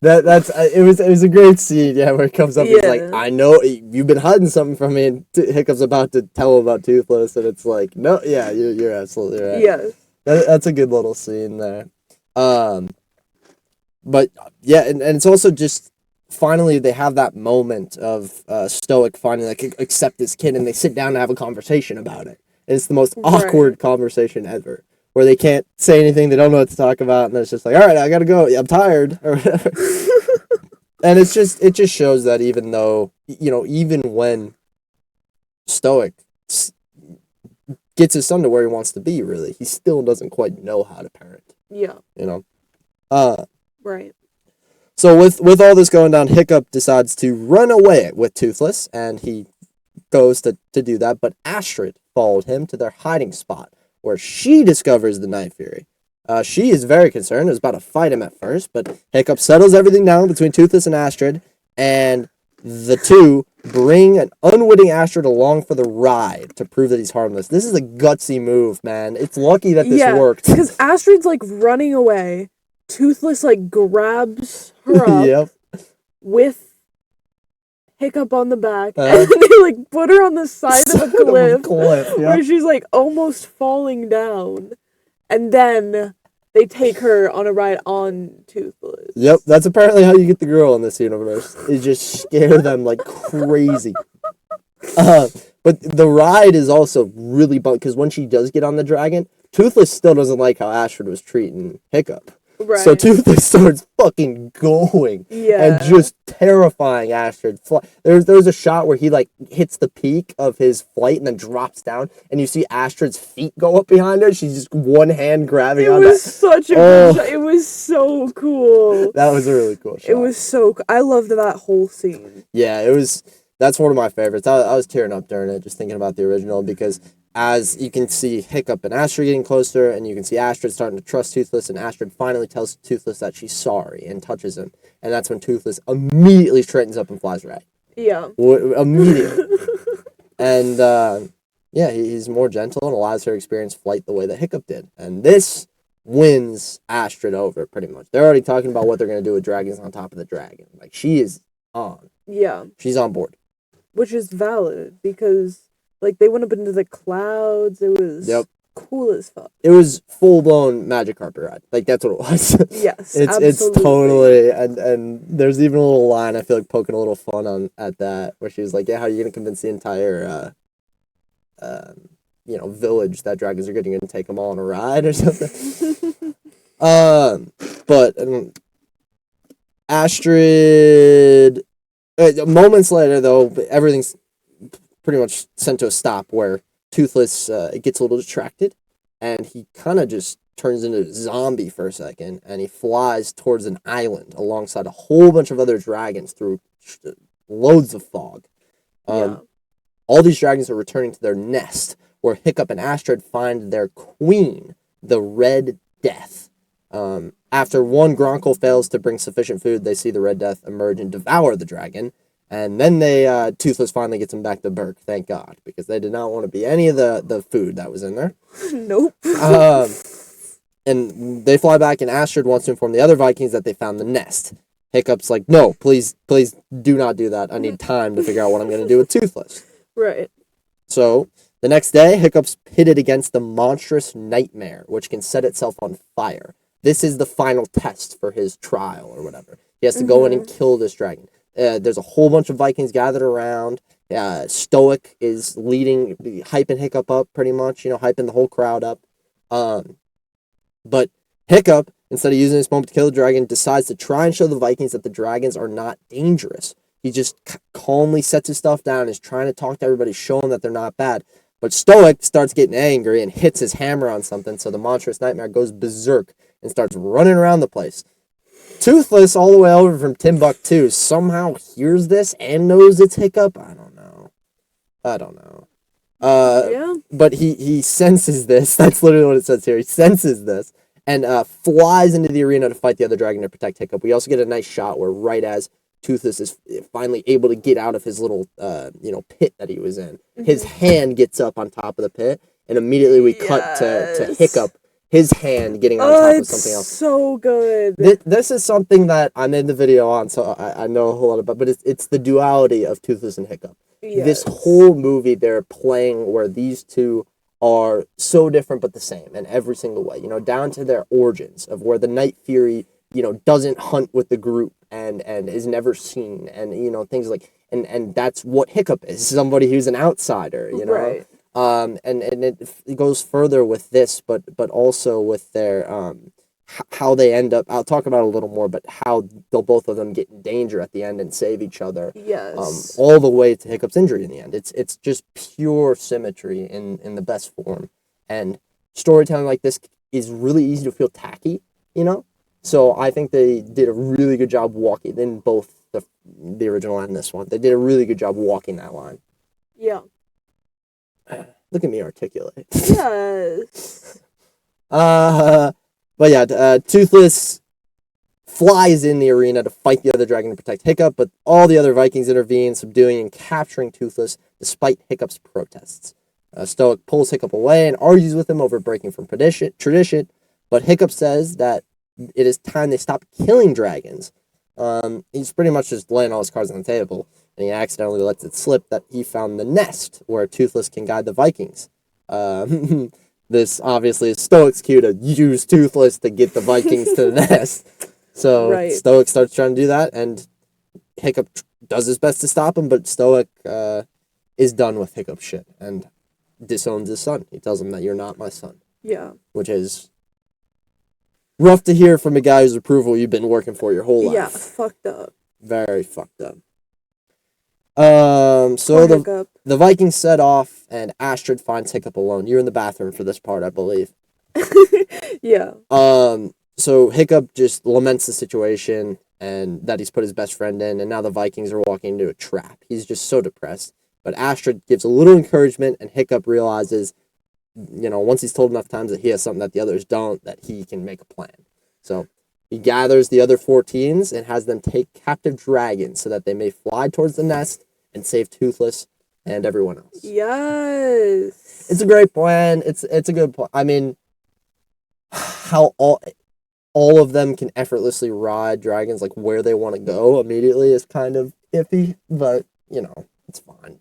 That's it was a great scene, yeah, where it comes up. He's like, Yeah. I know you've been hiding something from me, and Hiccup's about to tell him about Toothless, and it's like, no, yeah, you're absolutely right. Yes. That's a good little scene there. But yeah, and it's also just finally they have that moment of Stoic finally like accept this kid, and they sit down and have a conversation about it. And it's the most awkward Right. conversation ever, where they can't say anything, they don't know what to talk about, and it's just like, all right, I gotta go, I'm tired, or whatever. And it just shows that even though, you know, even when Stoic gets his son to where he wants to be, really, he still doesn't quite know how to parent. Yeah. You know. Right. So with all this going down, Hiccup decides to run away with Toothless, and he goes to do that, but Astrid followed him to their hiding spot, where she discovers the Night Fury. She is very concerned, was about to fight him at first, but Hiccup settles everything down between Toothless and Astrid, and the two bring an unwitting Astrid along for the ride to prove that he's harmless. This is a gutsy move, man. It's lucky that this worked. Because Astrid's like running away. Toothless like grabs her up Yep. with Hiccup on the back, and they like put her on the side of a cliff, Yep. where she's like almost falling down, and then they take her on a ride on Toothless. Yep, that's apparently how you get the girl in this universe. Is just scare them like crazy. But the ride is also really because when she does get on the dragon, Toothless still doesn't like how Astrid was treating Hiccup. Right. So Toothless starts fucking going. Yeah. And just terrifying Astrid. There's a shot where he like hits the peak of his flight and then drops down, and you see Astrid's feet go up behind her. She's just one hand grabbing on that. It was such a good shot. It was so cool. That was a really cool shot. It was so I loved that whole scene. Yeah, it was. That's one of my favorites. I was tearing up during it, just thinking about the original, because as you can see Hiccup and Astrid getting closer, and you can see Astrid starting to trust Toothless, and Astrid finally tells Toothless that she's sorry and touches him, and that's when Toothless immediately straightens up and flies right. Yeah. Immediately. And yeah, he's more gentle and allows her to experience flight the way that Hiccup did, and this wins Astrid over pretty much. They're already talking about what they're gonna do with dragons on top of the dragon. Like, she is on. Yeah. She's on board. Which is valid, because like they went up into the clouds. It was cool as fuck. It was full blown magic carpet ride. Like, that's what it was. Yes, it's totally, and there's even a little line I feel like poking a little fun at that, where she was like, yeah, how are you gonna convince the entire village that dragons are good? You're gonna take them all on a ride or something. But Astrid, moments later though, everything's pretty much sent to a stop, where Toothless gets a little distracted, and he kind of just turns into a zombie for a second, and he flies towards an island alongside a whole bunch of other dragons through loads of fog. All these dragons are returning to their nest, where Hiccup and Astrid find their queen, the Red Death. After one Gronkle fails to bring sufficient food, they see the Red Death emerge and devour the dragon. And then Toothless finally gets him back to Berk, thank God, because they did not want to be any of the food that was in there. Nope. And they fly back, and Astrid wants to inform the other Vikings that they found the nest. Hiccup's like, no, please do not do that. I need time to figure out what I'm going to do with Toothless. Right. So, the next day, Hiccup's pitted against the monstrous nightmare, which can set itself on fire. This is the final test for his trial, or whatever. He has to go in and kill this dragon. There's a whole bunch of Vikings gathered around. Stoic is leading, hyping Hiccup up pretty much, hyping the whole crowd up. But Hiccup, instead of using this moment to kill the dragon, decides to try and show the Vikings that the dragons are not dangerous. He just calmly sets his stuff down and is trying to talk to everybody, show them that they're not bad. But Stoic starts getting angry and hits his hammer on something, so the monstrous nightmare goes berserk and starts running around the place. Toothless, all the way over from Timbuktu, somehow hears this and knows it's Hiccup. I don't know. I don't know. Yeah. But he senses this. That's literally what it says here. He senses this and flies into the arena to fight the other dragon to protect Hiccup. We also get a nice shot where right as Toothless is finally able to get out of his little pit that he was in, his hand gets up on top of the pit, and immediately we cut to Hiccup, his hand getting on top of something else. So good. This is something that I made the video on, so I know a whole lot about, but it's the duality of Toothless and Hiccup. Yes. This whole movie they're playing where these two are so different but the same in every single way, down to their origins of where the Night Fury, doesn't hunt with the group and is never seen, and things like, and that's what Hiccup is, somebody who's an outsider, Right. and it goes further with this, but also with their how they end up. I'll talk about it a little more, but how they'll both of them get in danger at the end and save each other. Yes. All the way to Hiccup's injury in the end. It's just pure symmetry in the best form, and storytelling like this is really easy to feel tacky, So I think they did a really good job walking in both the original and this one. They did a really good job walking that line. Yeah. Look at me articulate. Yes. But yeah, Toothless flies in the arena to fight the other dragon to protect Hiccup, but all the other Vikings intervene, subduing and capturing Toothless despite Hiccup's protests. Stoic pulls Hiccup away and argues with him over breaking from tradition, but Hiccup says that it is time they stop killing dragons. He's pretty much just laying all his cards on the table, and he accidentally lets it slip that he found the nest where Toothless can guide the Vikings. This obviously is Stoic's cue to use Toothless to get the Vikings to the nest. So Right. Stoic starts trying to do that, and Hiccup does his best to stop him, but Stoic is done with Hiccup shit and disowns his son. He tells him that you're not my son. Yeah. Which is rough to hear from a guy whose approval you've been working for your whole life. Yeah, fucked up. Very fucked up. So the Vikings set off, and Astrid finds Hiccup alone. You're in the bathroom for this part, I believe. Yeah. So Hiccup just laments the situation and that he's put his best friend in, and now the Vikings are walking into a trap. He's just so depressed. But Astrid gives a little encouragement, and Hiccup realizes, once he's told enough times that he has something that the others don't, that he can make a plan. So he gathers the other 4 teams and has them take captive dragons so that they may fly towards the nest and save Toothless and everyone else. Yes. It's a great plan. It's a good plan. I mean, how all of them can effortlessly ride dragons like where they want to go immediately is kind of iffy, but it's fine.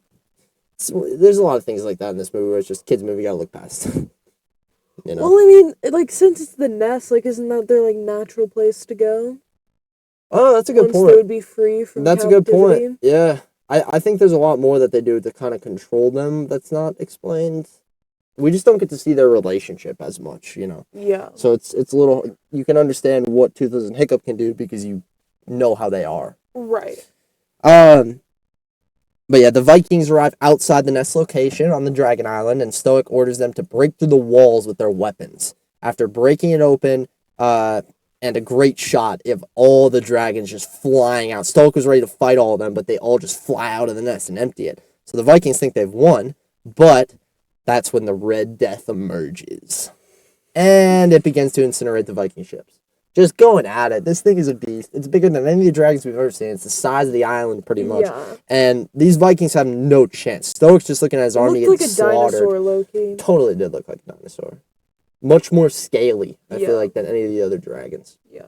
There's a lot of things like that in this movie where it's just kids movie, gotta look past. Well, I mean, since it's the nest, isn't that their natural place to go? Oh, that's a good point. They would be free from That's captivity. A good point. Yeah, I think there's a lot more that they do to kind of control them that's not explained. We just don't get to see their relationship as much, Yeah. So it's a little, you can understand what Toothless and Hiccup can do because you know how they are. Right. But yeah, the Vikings arrive outside the nest location on the Dragon Island, and Stoic orders them to break through the walls with their weapons. After breaking it open, and a great shot of all the dragons just flying out. Stoic was ready to fight all of them, but they all just fly out of the nest and empty it. So the Vikings think they've won, but that's when the Red Death emerges. And it begins to incinerate the Viking ships. Just going at it. This thing is a beast. It's bigger than any of the dragons we've ever seen. It's the size of the island, pretty much. Yeah. And these Vikings have no chance. Stoic's just looking at his army getting slaughtered. Looked like a dinosaur, low-key. Totally did look like a dinosaur. Much more scaly, I feel like, than any of the other dragons. Yeah.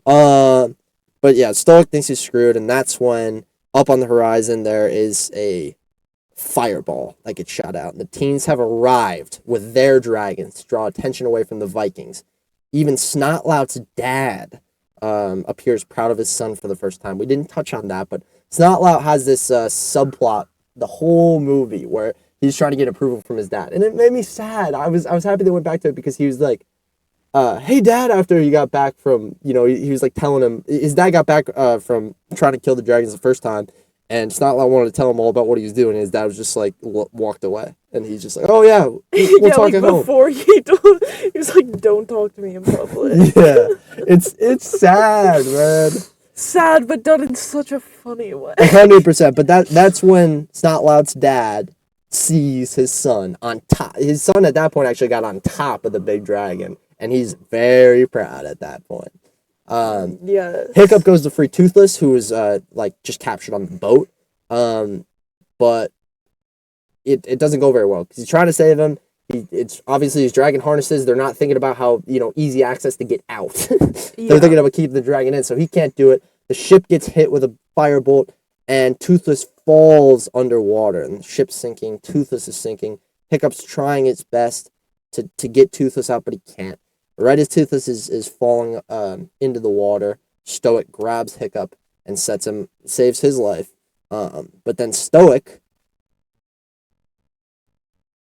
But yeah, Stoic thinks he's screwed, and that's when, up on the horizon, there is a fireball that gets shot out. And the teens have arrived with their dragons to draw attention away from the Vikings. Even Snotlout's dad appears proud of his son for the first time. We didn't touch on that, but Snotlout has this subplot the whole movie where he's trying to get approval from his dad, and it made me sad. I was happy they went back to it because he was like, "Hey, Dad!" After he got back from, he was like telling him his dad got back from trying to kill the dragons the first time, and Snotlout wanted to tell him all about what he was doing. And his dad was just like walked away, and he's just like, "Oh yeah, we'll talk at home." Before he was like, "Don't talk to me in public." Yeah, it's sad, man. sad, but done in such a funny way. 100%. But that's when Snotlout's dad sees his son on top. His son at that point actually got on top of the big dragon, and he's very proud at that point. Yes. Hiccup goes to free Toothless, who is like just captured on the boat. But it doesn't go very well because he's trying to save him. It's obviously his dragon harnesses. They're not thinking about how easy access to get out. They're thinking about keeping the dragon in, so he can't do it. The ship gets hit with a firebolt, and Toothless falls underwater, and the ship's sinking. Toothless is sinking. Hiccup's trying its best to get Toothless out, but he can't. Right as Toothless is falling into the water, Stoic grabs Hiccup and saves his life. But then Stoic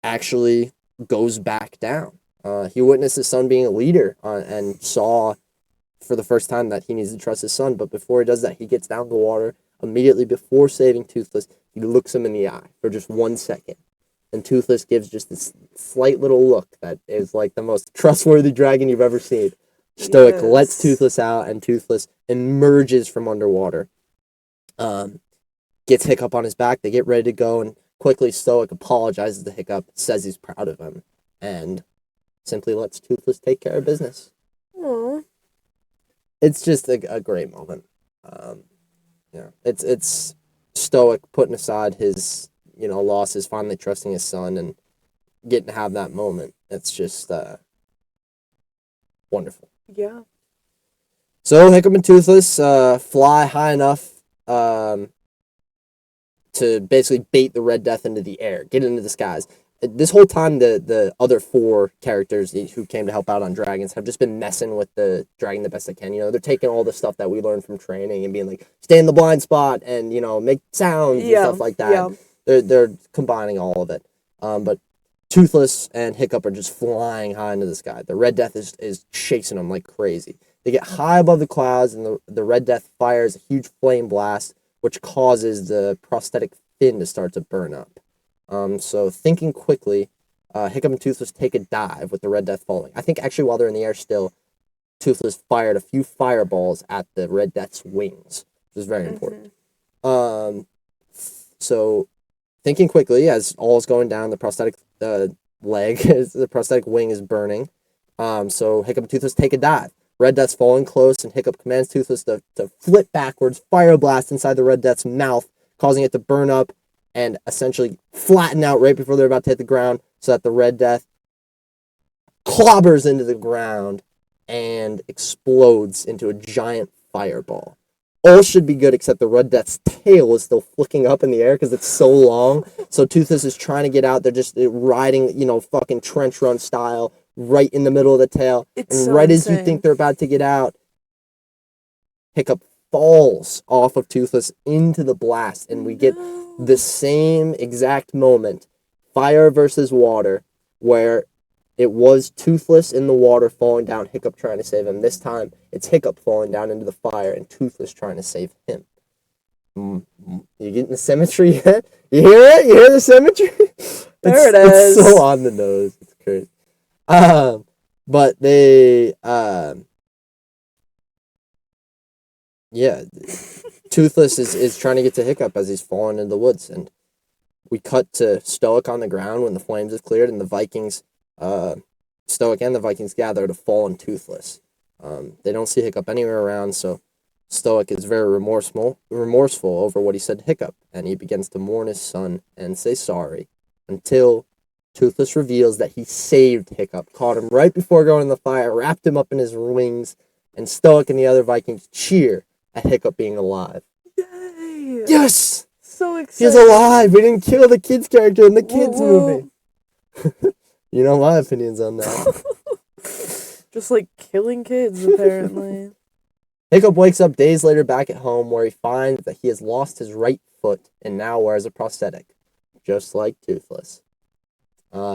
actually goes back down. He witnessed his son being a leader and saw for the first time that he needs to trust his son. But before he does that, he gets down the water. Immediately before saving Toothless, he looks him in the eye for just 1 second. And Toothless gives just this slight little look that is like the most trustworthy dragon you've ever seen. Stoic lets Toothless out, and Toothless emerges from underwater. Gets Hiccup on his back. They get ready to go, and quickly Stoic apologizes to Hiccup, says he's proud of him, and simply lets Toothless take care of business. Aww. It's just a great moment. It's Stoic putting aside his losses, finally trusting his son, and getting to have that moment. It's just wonderful. Yeah. So Hiccup and Toothless fly high enough to basically bait the Red Death into the air, get into the skies. This whole time, the other 4 characters who came to help out on dragons have just been messing with the dragon the best they can. They're taking all the stuff that we learned from training and being like, stay in the blind spot and, make sounds and stuff like that. Yeah. They're combining all of it. But Toothless and Hiccup are just flying high into the sky. The Red Death is chasing them like crazy. They get high above the clouds, and the Red Death fires a huge flame blast, which causes the prosthetic fin to start to burn up. So thinking quickly, Hiccup and Toothless take a dive with the Red Death falling. I think actually while they're in the air still, Toothless fired a few fireballs at the Red Death's wings, which is very important. So thinking quickly, as all is going down, the prosthetic the prosthetic wing is burning. So Hiccup and Toothless take a dive. Red Death's falling close, and Hiccup commands Toothless to flip backwards, fire blast inside the Red Death's mouth, causing it to burn up and essentially flatten out right before they're about to hit the ground, so that the Red Death clobbers into the ground and explodes into a giant fireball. All should be good except the Red Death's tail is still flicking up in the air because it's so long. So Toothless is trying to get out. They're just riding, fucking trench run style right in the middle of the tail. As you think they're about to get out, Hiccup falls off of Toothless into the blast, and we get the same exact moment, fire versus water, where it was Toothless in the water falling down, Hiccup trying to save him. This time, it's Hiccup falling down into the fire and Toothless trying to save him. You getting the symmetry yet? You hear it? You hear the symmetry? There it is. It's so on the nose. It's crazy. But they, Toothless is trying to get to Hiccup as he's falling into the woods, and we cut to Stoic on the ground when the flames have cleared, and the Vikings, Stoic and the Vikings gather to fall on Toothless. They don't see Hiccup anywhere around, so Stoic is very remorseful over what he said to Hiccup, and he begins to mourn his son and say sorry, until Toothless reveals that he saved Hiccup, caught him right before going in the fire, wrapped him up in his wings, and Stoic and the other Vikings cheer at Hiccup being alive. Yay! Yes! So excited. He's alive! We didn't kill the kids character in the kids movie. You know my opinions on that. Just like killing kids, apparently. Hiccup wakes up days later back at home, where he finds that he has lost his right foot and now wears a prosthetic, just like Toothless.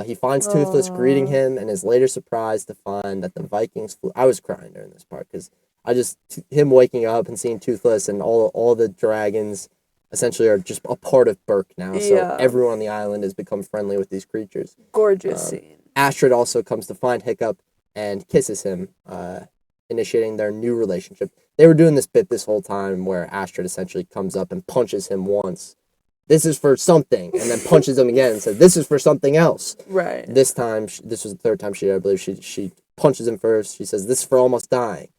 He finds Toothless greeting him and is later surprised to find that the Vikings flew. I was crying during this part because him waking up and seeing Toothless and all the dragons essentially are just a part of Burke now. So everyone on the island has become friendly with these creatures. Gorgeous scene. Astrid also comes to find Hiccup and kisses him, initiating their new relationship. they were doing this bit this whole time where Astrid essentially comes up and punches him once. This is for something, and then punches him again and says, this is for something else. Right. This time, this was the third time I believe, she punches him first. She says, this is for almost dying.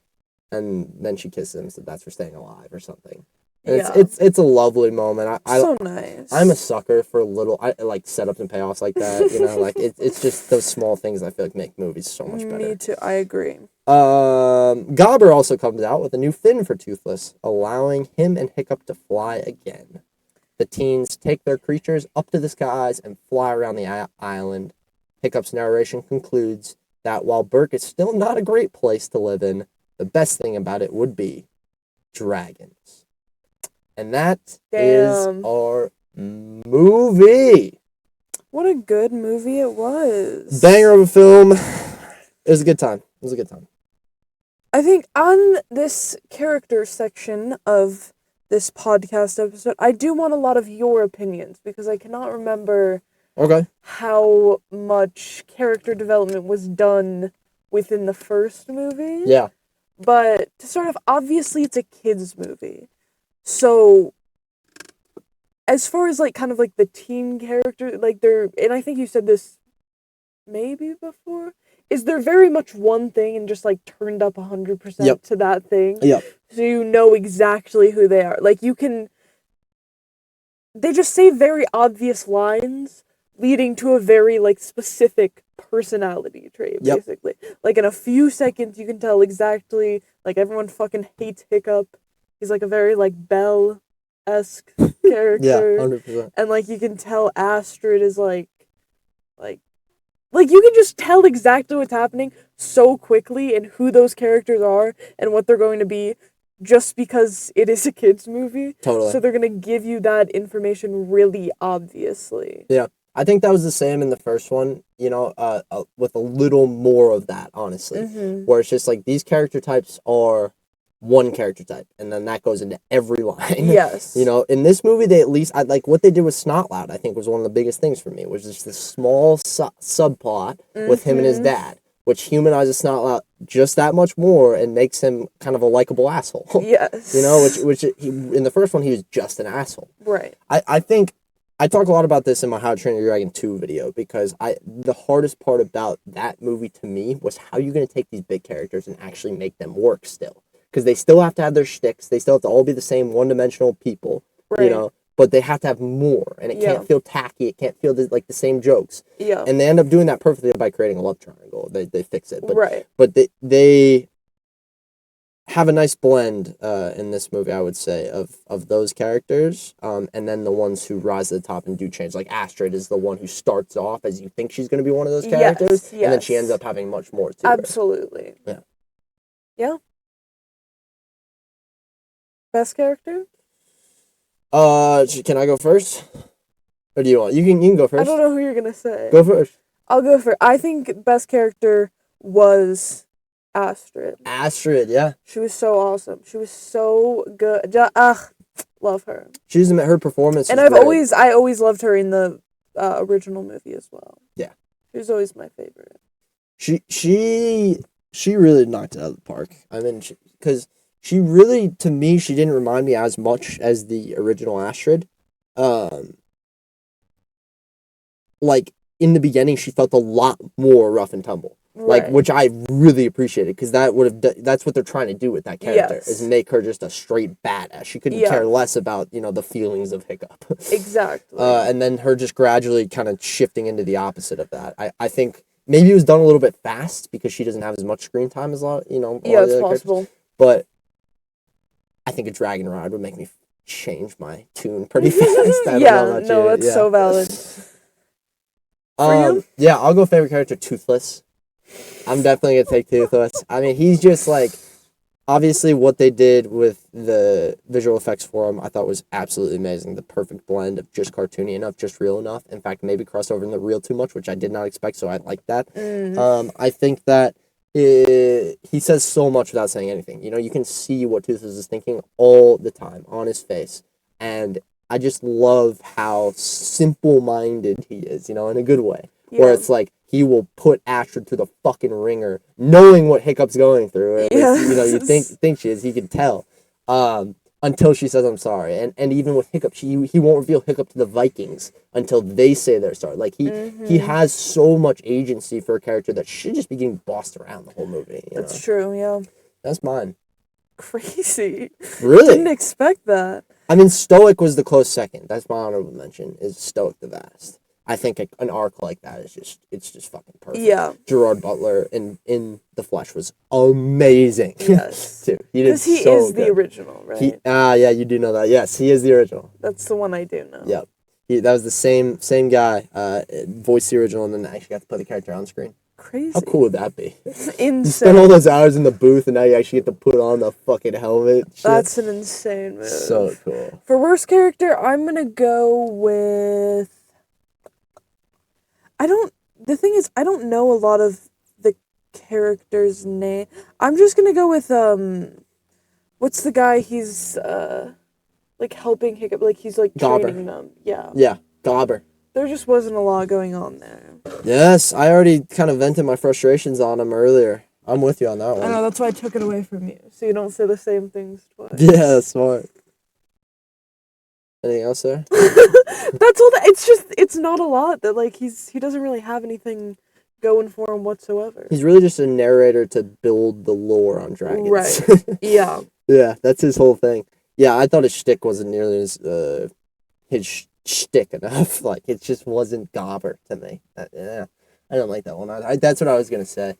And then she kisses him and said, that's for staying alive or something. And Yeah. it's a lovely moment. So nice. I'm a sucker for like setups and payoffs like that. You know, like it's just those small things I feel like make movies so much better. Me too. I agree. Gobber also comes out with a new fin for Toothless, allowing him and Hiccup to fly again. The teens take their creatures up to the skies and fly around the island. Hiccup's narration concludes that while Berk is still not a great place to live in, the best thing about it would be dragons. And that is our movie. What a good movie it was. Banger of a film. It was a good time. I think on this character section of this podcast episode, I do want a lot of your opinions because I cannot remember how much character development was done within the first movie. Yeah. But to start off, obviously it's a kids movie. So as far as like kind of like the teen character, like and I think you said this maybe before, is they're very much one thing and just like turned up 100% to that thing. Yep. So you know exactly who they are. Like they just say very obvious lines leading to a very like specific personality trait, basically. Like in a few seconds you can tell exactly, like everyone fucking hates Hiccup. He's like a very like Belle-esque character. Yeah, 100%. And like you can tell Astrid is like you can just tell exactly what's happening so quickly and who those characters are and what they're going to be just because it is a kids movie. Totally. So they're going to give you that information really obviously. Yeah. I think that was the same in the first one, you know, with a little more of that, honestly. Mm-hmm. Where it's just like these character types are one character type, and then that goes into every line. Yes. You know, in this movie, they at least, like what they did with Snotloud, I think was one of the biggest things for me, was just this small subplot with him and his dad, which humanizes Snotloud just that much more and makes him kind of a likable asshole. Yes. You know, which in the first one, he was just an asshole. Right. I think I talk a lot about this in my How to Train Your Dragon 2 video because the hardest part about that movie to me was how you're going to take these big characters and actually make them work still. Because they still have to have their shticks. They still have to all be the same one-dimensional people, you know, but they have to have more. And it can't feel tacky. It can't feel like the same jokes. Yeah. And they end up doing that perfectly by creating a love triangle. They fix it. But they have a nice blend in this movie, I would say, of those characters, and then the ones who rise to the top and do change. Like Astrid is the one who starts off as you think she's going to be one of those characters, and then she ends up having much more to Absolutely. her. Yeah. Best character? Can I go first? Or do you want? You can go first. I don't know who you're going to say. Go first. I'll go first. I think best character was Astrid. Astrid, yeah. She was so awesome. She was so good. Love her. Her performance. And I always loved her in the original movie as well. Yeah. She was always my favorite. She really knocked it out of the park. I mean, because she really, to me, she didn't remind me as much as the original Astrid. Like in the beginning, she felt a lot more rough and tumble. Like, which I really appreciated, because that's what they're trying to do with that character, is make her just a straight badass. She couldn't care less about, you know, the feelings of Hiccup. Exactly. And then her just gradually kind of shifting into the opposite of that. I think maybe it was done a little bit fast, because she doesn't have as much screen time as a lot, you know. Yeah, it's possible. But I think a dragon ride would make me change my tune pretty fast. That's so valid. For you? Yeah, I'll go favorite character, Toothless. I'm definitely going to take Toothless. I mean, he's just like, obviously what they did with the visual effects for him, I thought was absolutely amazing. The perfect blend of just cartoony enough, just real enough. In fact, maybe cross over in the real too much, which I did not expect, so I like that. I think that he says so much without saying anything. You know, you can see what Toothless is thinking all the time on his face. And I just love how simple-minded he is, you know, in a good way. where Yeah. it's like he will put Astrid through the fucking ringer, knowing what Hiccup's going through. At least, you know, you think she is. He can tell. Until she says I'm sorry, and even with Hiccup, he won't reveal Hiccup to the Vikings until they say they're sorry. Like he has so much agency for a character that should just be getting bossed around the whole movie. That's true. Yeah. That's mine. Crazy. Really? Didn't expect that. I mean, Stoic was the close second. That's my honorable mention. Is Stoic the Vast? I think an arc like that is just fucking perfect. Yeah. Gerard Butler in The Flesh was amazing. Yes. Too. He did Because he so is good. the original, right? Yeah, you do know that. Yes, he is the original. That's the one I do know. Yep. That was the same guy. Voiced the original and then actually got to play the character on screen. Crazy. How cool would that be? Insane. You spend all those hours in the booth and now you actually get to put on the fucking helmet. Shit. That's an insane move. So cool. For worst character, I'm gonna go with. The thing is, I don't know a lot of the characters' name. I'm just gonna go with what's the guy? He's like helping Hiccup, like he's like training them. Yeah. Yeah, Gobber. There just wasn't a lot going on there. Yes, I already kind of vented my frustrations on him earlier. I'm with you on that one. I know, that's why I took it away from you, so you don't say the same things twice. Yeah, that's smart. Anything else there? That's all that. It's not a lot that like he doesn't really have anything going for him whatsoever. He's really just a narrator to build the lore on dragons. Right. Yeah. Yeah, that's his whole thing. Yeah, I thought his shtick wasn't nearly as his shtick enough. Like it just wasn't Gobber to me. Yeah, I don't like that one. That's what I was gonna say.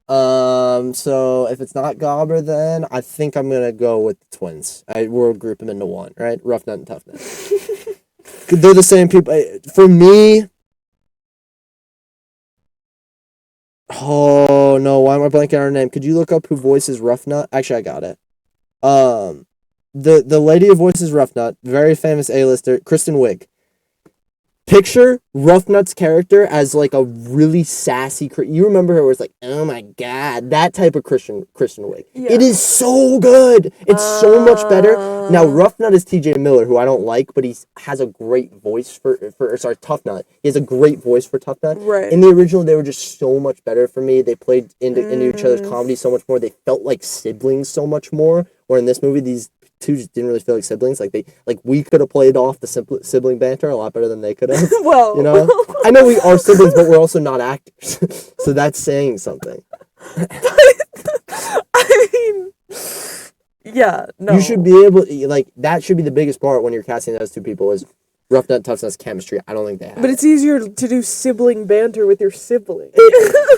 So if it's not Gobber, then I think I'm gonna go with the twins. We'll group them into one, right? Rough Nut and Tough Nut. They're the same people. For me. Oh no! Why am I blanking on her name? Could you look up who voices Rough Nut? Actually, I got it. The lady who voices Rough Nut, very famous A-lister, Kristen Wiig. Picture Rough Nut's character as like a really sassy. You remember her? Where it's like, oh my god, that type of Kristen Wiig. Yeah. It is so good. It's so much better. Now Rough Nut is T.J. Miller, who I don't like, but he has a great voice Tough Nut. He has a great voice for Tough Nut. Right. In the original, they were just so much better for me. They played into each other's comedy so much more. They felt like siblings so much more. Where in this movie, these two just didn't really feel like siblings. We could have played off the sibling banter a lot better than they could have. Well, you know, I know we are siblings, but we're also not actors, so that's saying something. I mean, yeah, no. You should be able, that should be the biggest part when you're casting those two people is Rough Nut, Tough Nut's chemistry. I don't think they have. But it's easier to do sibling banter with your sibling.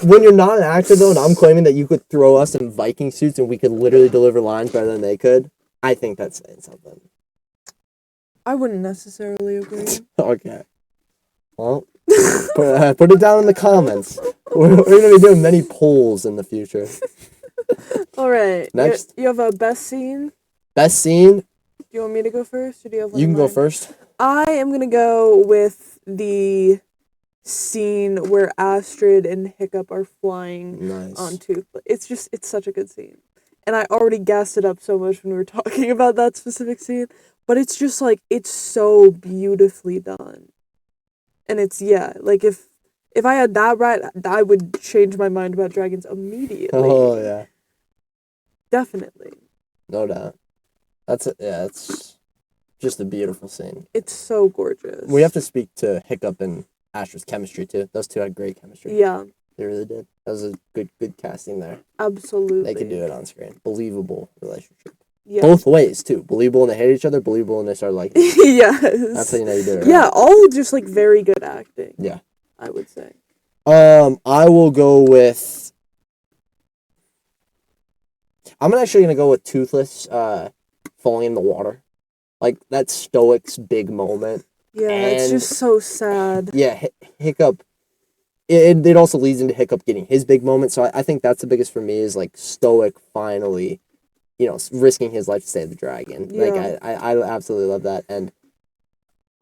When you're not an actor though, and I'm claiming that you could throw us in Viking suits and we could literally deliver lines better than they could. I think that's saying something. I wouldn't necessarily agree. Okay. Well, put it down in the comments. We're going to be doing many polls in the future. All right. Next. You have a best scene? Best scene? Do you want me to go first? Or do you have one You can in go mind? first. I am going to go with the scene where Astrid and Hiccup are flying on Toothless. It's such a good scene. And I already gassed it up so much when we were talking about that specific scene. But it's just like, it's so beautifully done. And it's, if I had that right, I would change my mind about dragons immediately. Oh, yeah. Definitely. No doubt. It's just a beautiful scene. It's so gorgeous. We have to speak to Hiccup and Astrid's chemistry, too. Those two had great chemistry. Yeah. They really did. That was a good casting there. Absolutely. They could do it on screen. Believable relationship. Yeah. Both ways, too. Believable when they hate each other, believable when they start liking each other. Yes. That's how you know you do it, right? Yeah, all just, very good acting. Yeah. I would say. I will go with... I'm actually going to go with Toothless falling in the water. That's Stoic's big moment. Yeah, it's just so sad. Yeah, Hiccup... It also leads into Hiccup getting his big moment, so I think that's the biggest for me is, Stoic finally, risking his life to save the dragon. Yeah. I absolutely love that, and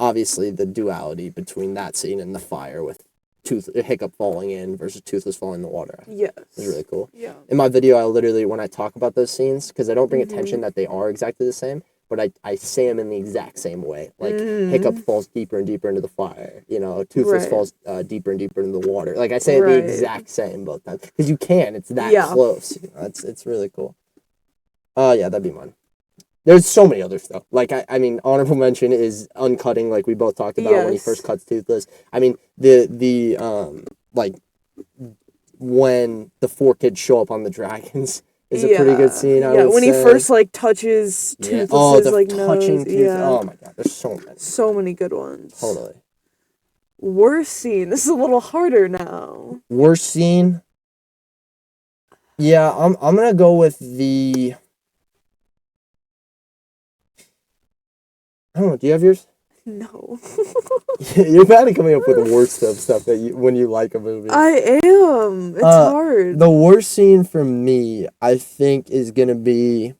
obviously the duality between that scene and the fire with Hiccup falling in versus Toothless falling in the water. Yes. Is really cool. Yeah. In my video, I literally, when I talk about those scenes, because I don't bring attention that they are exactly the same, but I say them in the exact same way. Like, Hiccup falls deeper and deeper into the fire. You know, Toothless Right. falls deeper and deeper into the water. Like, I say it the Right. exact same both times. Because you can. It's that Yeah. close. You know, it's really cool. Yeah, that'd be mine. There's so many others, though. Like, I mean, honorable mention is uncutting, like we both talked about when he Yes. first cuts Toothless. I mean, like, when the 4 kids show up on the dragons is a pretty good scene, I would when say. he first, like, touches Yeah. Toothless's, the like, touching nose. Tooth. Yeah. Oh, my God. There's so many. So many good ones. Totally. Worst scene. This is a little harder now. Worst scene? Yeah, I'm gonna go with the... I don't know, do you have yours? No. You're bad at coming up with the worst of stuff that when you like a movie. I am. It's hard. The worst scene for me, I think, is gonna be...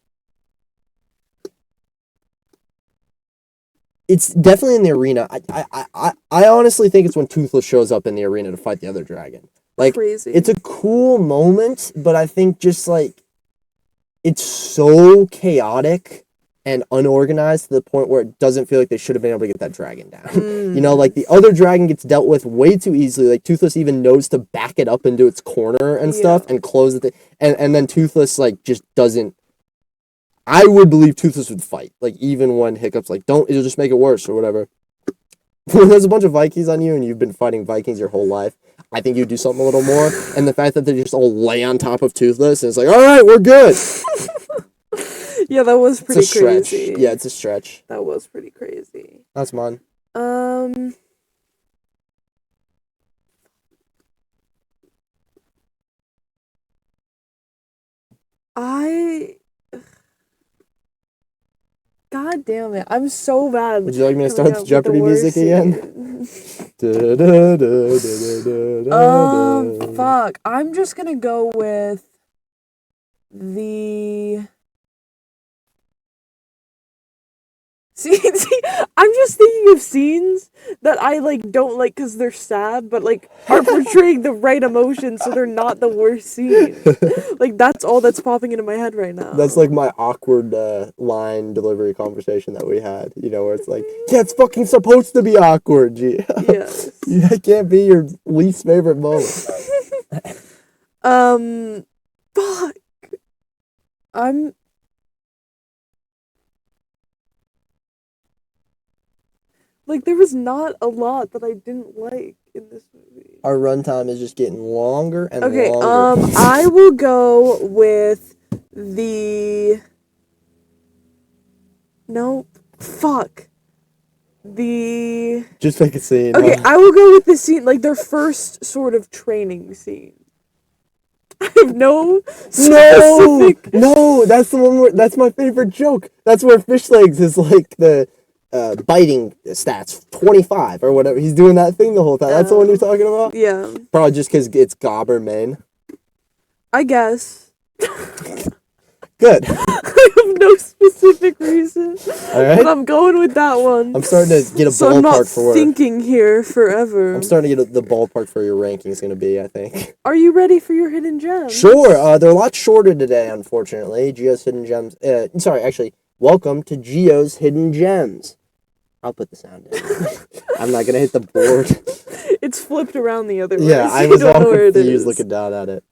It's definitely in the arena. I honestly think it's when Toothless shows up in the arena to fight the other dragon. Like, Crazy. it's a cool moment, but I think just, like, it's so chaotic and unorganized to the point where it doesn't feel like they should have been able to get that dragon down. You know, like, the other dragon gets dealt with way too easily. Like, Toothless even knows to back it up into its corner and stuff and close it. And then Toothless, like, just doesn't... I would believe Toothless would fight. Like, even when Hiccup's like, it'll just make it worse or whatever. When there's a bunch of Vikings on you and you've been fighting Vikings your whole life, I think you'd do something a little more. And the fact that they just all lay on top of Toothless and it's like, all right, we're good. Yeah, that was pretty It's a stretch. crazy. Yeah, it's a stretch. That was pretty crazy. That's mine. God damn it. I'm so bad. Would you like me to coming start the up with Jeopardy music worst again? scene. Fuck. I'm just gonna go with the... See, I'm just thinking of scenes that I, like, don't like because they're sad, but, like, are portraying the right emotion, so they're not the worst scene. Like, that's all that's popping into my head right now. That's like my awkward line delivery conversation that we had, you know, where it's like, yeah, it's fucking supposed to be awkward, G. Yes. That can't be your least favorite moment. Fuck. Like, there was not a lot that I didn't like in this movie. Our runtime is just getting longer and Okay, longer. I will go with the... No, fuck. Just pick a scene. Okay, I will go with the scene, like, their first sort of training scene. I have no specific... No, that's the one where, that's my favorite joke. That's where Fish Legs is like the... biting stats 25 or whatever. He's doing that thing the whole time. That's the one you're talking about? Yeah. Probably just because it's Gobber Main. I guess. Good. I have no specific reason. Alright. But I'm going with that one. I'm starting to get a So I'm not ballpark for where... thinking here forever. I'm starting to get the ballpark for your rankings going to be, I think. Are you ready for your hidden gems? Sure. They're a lot shorter today, unfortunately. Geo's Hidden Gems. Sorry, actually, welcome to Geo's Hidden Gems. I'll put the sound in. I'm not going to hit the board. It's flipped around the other way. Yeah, so I you was don't all know where it confused is. looking down at it.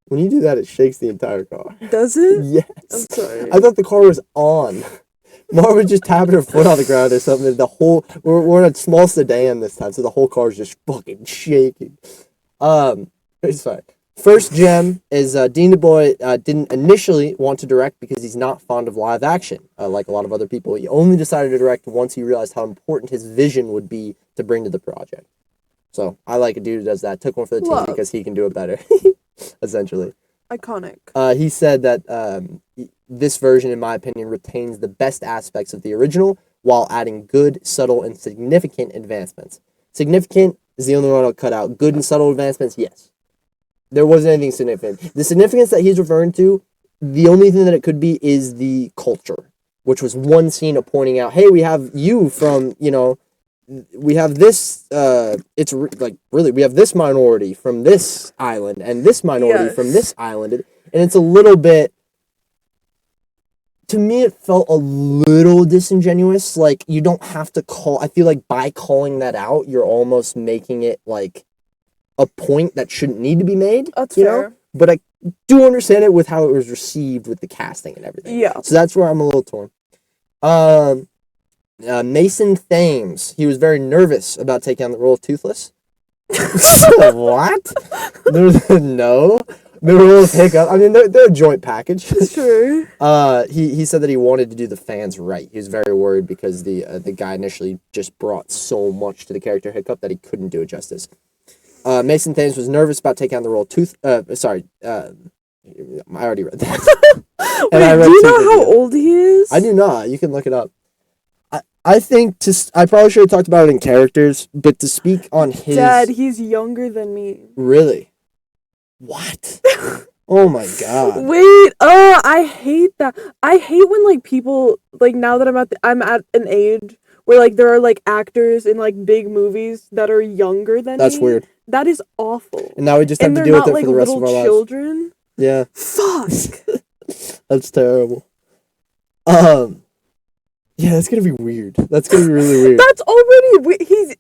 When you do that, it shakes the entire car. Does it? Yes. I'm sorry. I thought the car was on. Mara was just tapping her foot on the ground or something. We're in a small sedan this time, so the whole car is just fucking shaking. It's fine. First gem is Dean DuBois didn't initially want to direct because he's not fond of live action, like a lot of other people. He only decided to direct once he realized how important his vision would be to bring to the project. So I like a dude who does that. Took one for the team because he can do it better, essentially. Iconic. He said that this version, in my opinion, retains the best aspects of the original while adding good, subtle, and significant advancements. Significant is the only one I'll cut out. Good and subtle advancements, yes. There wasn't anything significant. The significance that he's referring to, the only thing that it could be is the culture, which was one scene of pointing out, hey, we have you from, you know, we have this, we have this minority from this island and this minority from this island. And it's a little bit to me, it felt a little disingenuous. Like, you don't have to call. I feel like by calling that out, you're almost making it like a point that shouldn't need to be made. That's you fair. know? But I do understand it with how it was received with the casting and everything. Yeah. So that's where I'm a little torn. Mason Thames. He was very nervous about taking on the role of Toothless. What? No. The role of Hiccup. I mean, they're a joint package. Sure. He said that he wanted to do the fans right. He was very worried because the guy initially just brought so much to the character Hiccup that he couldn't do it justice. Mason Thames was nervous about taking on the role of I already read that. Wait, do you know how old he is? I do not. You can look it up. I think I probably should have talked about it in characters, but to speak on his... Dad, he's younger than me. Really? What? Oh my god. Wait, I hate that. I hate when, like, people, like, now that I'm at an age where, like, there are, like, actors in, like, big movies that are younger than That's me. weird. That is awful. And now we just have to deal with it for the rest of our lives. Children. Yeah. Fuck. That's terrible. Yeah, that's gonna be weird. That's gonna be really weird. That's already he's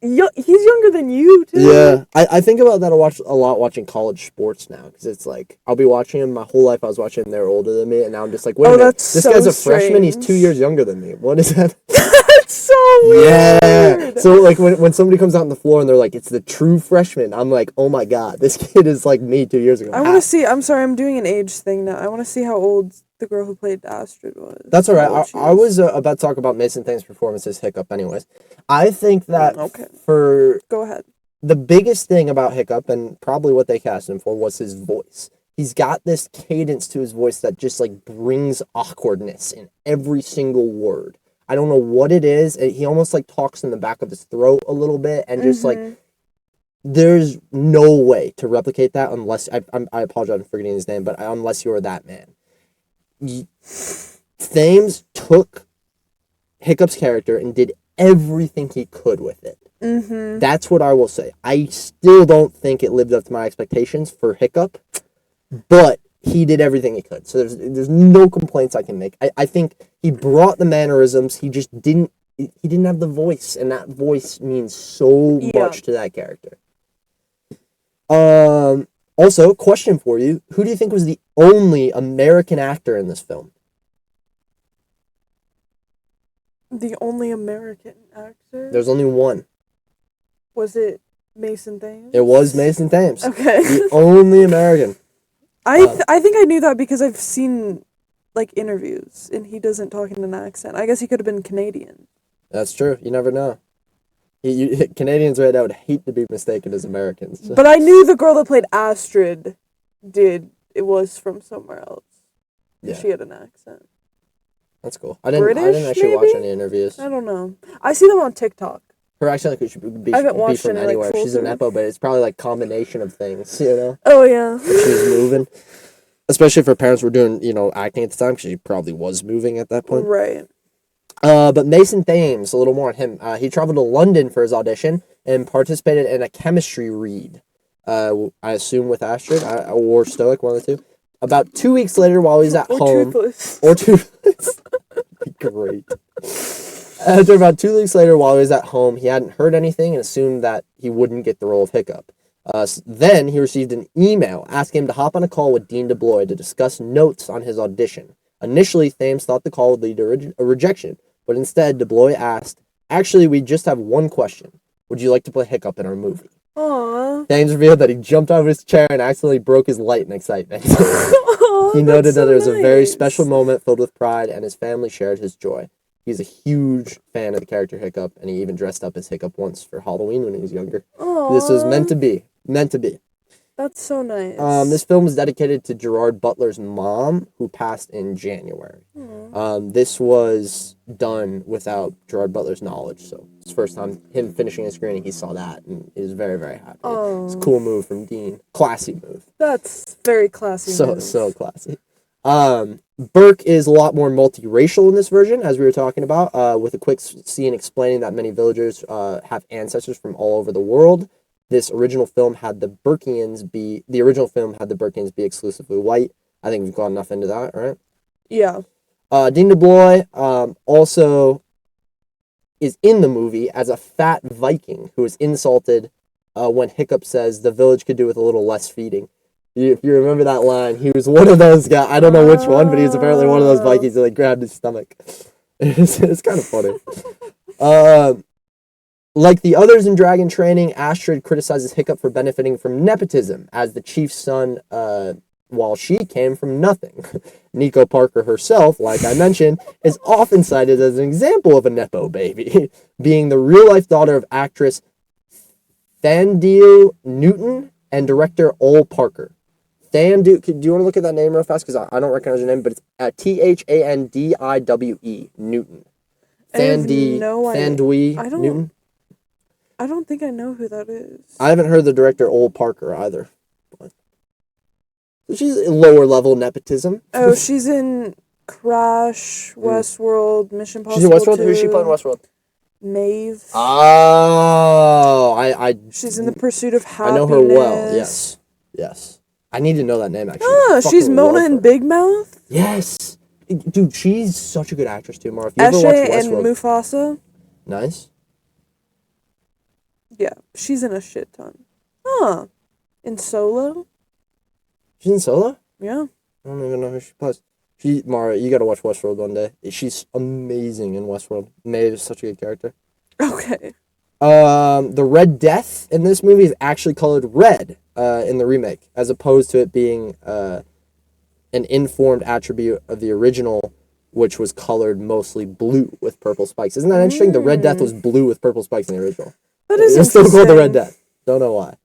younger than you too. Yeah, I think about that a lot watching college sports now, because it's like I'll be watching them my whole life. I was watching them, they're older than me, and now I'm just like, wait a minute, this guy's a freshman. He's 2 years younger than me. What is that? That's so weird. Yeah. So like when somebody comes out on the floor and they're like, it's the true freshman, I'm like, oh my god, this kid is like me 2 years ago. I want to see. I'm sorry, I'm doing an age thing now. I want to see how old the girl who played Astrid was. That's all right. I was about to talk about Mason Thames' performance as Hiccup anyways. I think that for... Go ahead. The biggest thing about Hiccup, and probably what they cast him for, was his voice. He's got this cadence to his voice that just, like, brings awkwardness in every single word. I don't know what it is. He almost, like, talks in the back of his throat a little bit, and just, like, there's no way to replicate that unless... I apologize for forgetting his name, but unless you're that man. Thames took Hiccup's character and did everything he could with it. Mm-hmm. That's what I will say. I still don't think it lived up to my expectations for Hiccup, but he did everything he could. So there's no complaints I can make. I think he brought the mannerisms. He just didn't have the voice, and that voice means so much to that character. Also, question for you. Who do you think was the only American actor in this film? The only American actor? There's only one. Was it Mason Thames? It was Mason Thames. Okay. The only American. I think I knew that because I've seen, like, interviews, and he doesn't talk in an accent. I guess he could have been Canadian. That's true. You never know. Canadians right now would hate to be mistaken as Americans. So. But I knew the girl that played Astrid it was from somewhere else. Yeah. She had an accent. That's cool. I didn't actually watch any interviews. I don't know. I see them on TikTok. Her accent could be from anywhere. She's an Nepo, but it's probably like combination of things, you know? Oh, yeah. She's moving. Especially if her parents were doing, acting at the time, because she probably was moving at that point. Right. But Mason Thames, a little more on him. He traveled to London for his audition and participated in a chemistry read. I assume with Astrid or Stoic, one of the two. About 2 weeks later, while he's at home, Toothless. Or Toothless, great. After about 2 weeks later, while he was at home, he hadn't heard anything and assumed that he wouldn't get the role of Hiccup. Then he received an email asking him to hop on a call with Dean DeBlois to discuss notes on his audition. Initially, Thames thought the call would lead to a rejection, but instead, DeBlois asked, "Actually, we just have one question. Would you like to play Hiccup in our movie?" Aww. Thames revealed that he jumped out of his chair and accidentally broke his light in excitement. He noted that it was a very special moment filled with pride, and his family shared his joy. He's a huge fan of the character Hiccup, and he even dressed up as Hiccup once for Halloween when he was younger. Aww. This was meant to be. Meant to be. That's so nice. This film is dedicated to Gerard Butler's mom, who passed in January. This was done without Gerard Butler's knowledge, so it's the first time him finishing his screening, he saw that, and he was very, very happy. Oh. It's a cool move from Dean. Classy move. That's very classy. So classy. Burke is a lot more multiracial in this version, as we were talking about, with a quick scene explaining that many villagers have ancestors from all over the world. The original film had the Burkians be exclusively white. I think we've gone enough into that, right? Yeah. Dean DeBlois also is in the movie as a fat Viking who is insulted when Hiccup says the village could do with a little less feeding. If you remember that line, he was one of those guys. I don't know which one, but he was apparently one of those Vikings that like grabbed his stomach. It's kind of funny. Like the others in Dragon Training, Astrid criticizes Hiccup for benefiting from nepotism as the chief's son, while she came from nothing. Nico Parker herself, like I mentioned, is often cited as an example of a nepo baby, being the real-life daughter of actress Thandie Newton and director Ole Parker. Do you want to look at that name real fast? Because I don't recognize your name, but it's Thandiwe Newton. Thandie Newton. I don't think I know who that is. I haven't heard the director Ole Parker either. But she's lower level nepotism. Oh, she's in Crash, Westworld, Mission Impossible. She's in Westworld. 2. Who's she playing Westworld? Maeve. Oh, She's in The Pursuit of Happiness. I know her well. Yes. I need to know that name, actually. She's Mona in Big Mouth? Yes. Dude, she's such a good actress, too, Mara. If you ever watch Eshe Westworld. and Mufasa? Nice. Yeah, she's in a shit ton. Huh. In Solo? She's in Solo? Yeah. I don't even know who she plays. Mara, you gotta watch Westworld one day. She's amazing in Westworld. Maeve is such a good character. Okay. The Red Death in this movie is actually colored red in the remake, as opposed to it being an informed attribute of the original, which was colored mostly blue with purple spikes. Isn't that interesting? The Red Death was blue with purple spikes in the original. That is It's still called the Red Death. Don't know why.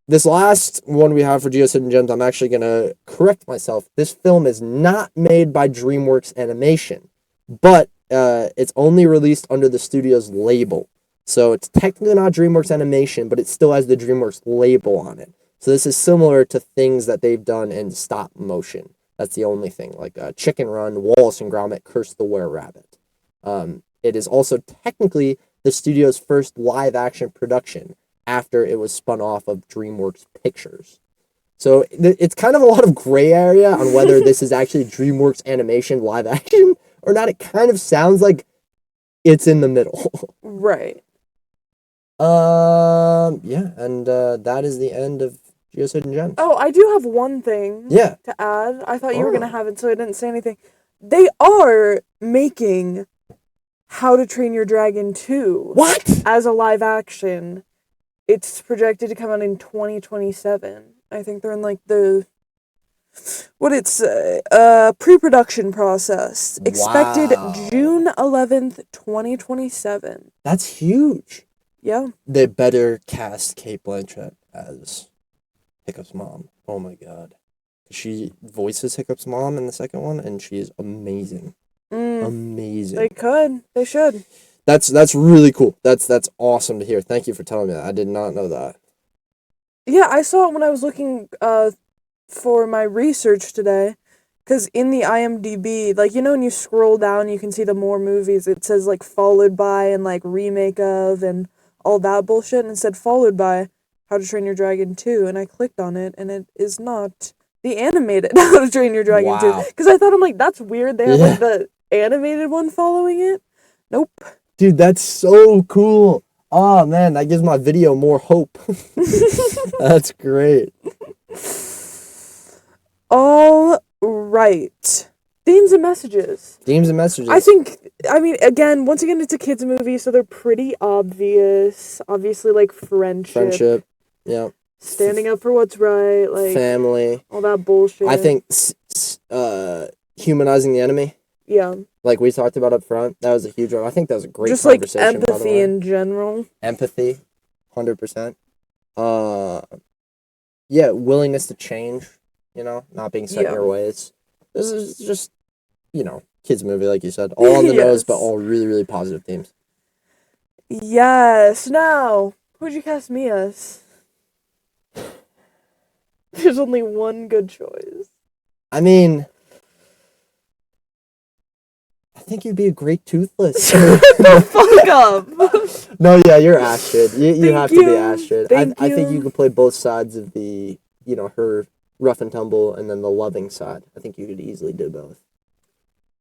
This last one we have for Geo's Hidden Gems, I'm actually going to correct myself. This film is not made by DreamWorks Animation, but it's only released under the studio's label. So it's technically not DreamWorks Animation, but it still has the DreamWorks label on it. So this is similar to things that they've done in stop motion. That's the only thing, like Chicken Run, Wallace and Gromit, Curse the Were-Rabbit. It is also technically the studio's first live-action production after it was spun off of DreamWorks Pictures. So it's kind of a lot of gray area on whether this is actually DreamWorks Animation live action or not. It kind of sounds like it's in the middle. Right. Yeah, and that is the end of Geo's Hidden Gems. Oh, I do have one thing to add. I thought you were going to have it, so I didn't say anything. They are making How to Train Your Dragon 2. What? As a live action. It's projected to come out in 2027. I think they're in like the pre-production process. Expected June 11th, 2027. That's huge. Yeah. They better cast Cate Blanchett as Hiccup's mom. Oh my god. She voices Hiccup's mom in the second one, and she is amazing. Amazing. They could. They should. That's really cool. That's awesome to hear. Thank you for telling me that. I did not know that. Yeah, I saw it when I was looking for my research today. Because in the IMDb, like, you know, when you scroll down, you can see the more movies. It says, like, followed by and, like, remake of and all that bullshit. And it said followed by How to Train Your Dragon 2. And I clicked on it, and it is not the animated How to Train Your Dragon 2. Because I thought, I'm like, that's weird. They have, like, the animated one following it. Nope. Dude, that's so cool. Oh, man, that gives my video more hope. That's great. All right. Themes and messages. I mean, once again, it's a kids' movie, so they're pretty obvious. Obviously, like, friendship. Yeah. Standing up for what's right. Like, family. All that bullshit. I think humanizing the enemy. Yeah. Like we talked about up front, that was a huge one. I think that was a great conversation. Just like empathy in general. Empathy, 100%. Yeah, willingness to change, you know, not being set in your ways. This is just, you know, kids movie, like you said. All on the nose, but all really, really positive themes. Yes. Now, who'd you cast me as? There's only one good choice. I mean, I think you'd be a great Toothless. Shut the fuck up. No, yeah, you're Astrid. You have to be Astrid. I think you could play both sides of the, you know, her rough and tumble and then the loving side. I think you could easily do both.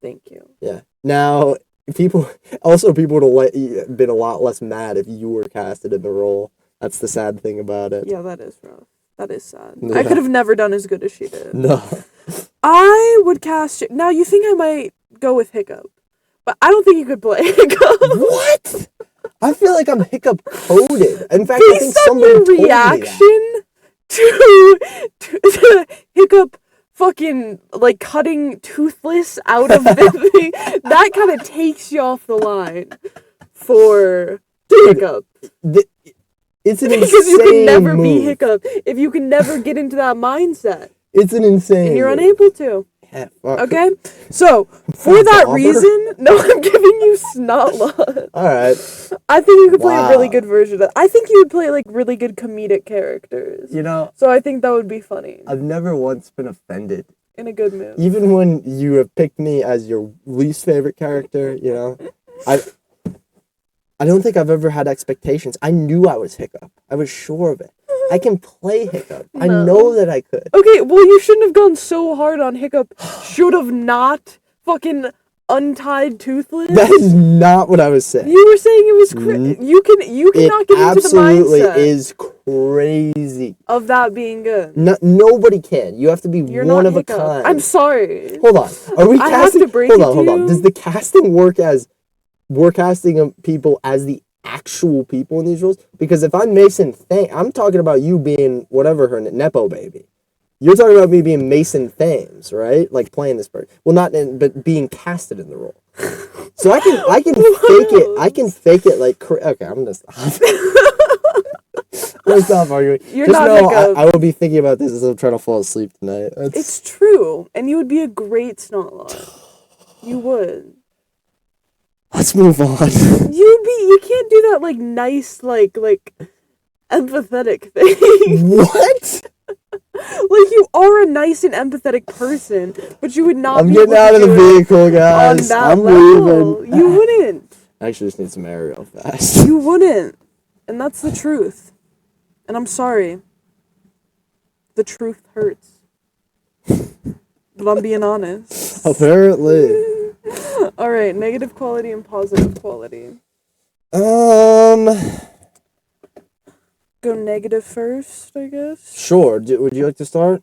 Thank you. Yeah. Now, people would have been a lot less mad if you were casted in the role. That's the sad thing about it. Yeah, that is rough. That is sad. Yeah. I could have never done as good as she did. No. I would cast... Now, you think I might go with Hiccup, but I don't think you could play Hiccup. What? I feel like I'm Hiccup coded. In fact, I think Based on somebody your told me that. reaction to Hiccup fucking, like, cutting Toothless out of the thing, that kind of takes you off the line for Hiccup. It's an insane Because you can never move. be Hiccup if you can never get into that mindset. It's an insane And you're move. unable to. Yeah, fuck. Okay? So, for that Bobber? reason, no, I'm giving you Snotlot. Alright. I think you could play a really Wow. good version of... I think you would play, like, really good comedic characters. You know, So I think that would be funny. I've never once been offended. In a good mood. Even when you have picked me as your least favorite character, you know, I don't think I've ever had expectations. I knew I was Hiccup. I was sure of it. I can play Hiccup. I No. know that I could. Okay, well, you shouldn't have gone so hard on Hiccup. Should have not fucking untied Toothless. That is not what I was saying. You were saying it was you It cannot get into the absolutely mindset is crazy. of that being good. No, nobody can. You have to be You're one not of Hiccup. a kind. I'm sorry. Hold on. Are we I have casting? to break hold it on, to hold on. you. Does the casting work as we're casting people as the actual people in these roles? Because if I'm Mason Thames, I'm talking about you being whatever her Nepo baby. You're talking about me being Mason Thames, right? Like playing this part. Well, not in, but being casted in the role. So I can fake it. I can fake it like okay. I'm gonna stop. I'm gonna stop arguing. You're Just not know Hiccup. I will be thinking about this as I'm trying to fall asleep tonight. It's true, and you would be a great Snotlot. You would. Let's move on. You can't do that like nice like empathetic thing. What? Like you are a nice and empathetic person, but you would not I'm be getting able out to of the do it vehicle, on guys. that I'm level. leaving. You wouldn't. I actually just need some air real fast. You wouldn't. And that's the truth. And I'm sorry. The truth hurts. But I'm being honest. Apparently. Alright, negative quality and positive quality. Go negative first, I guess. Sure. Would you like to start?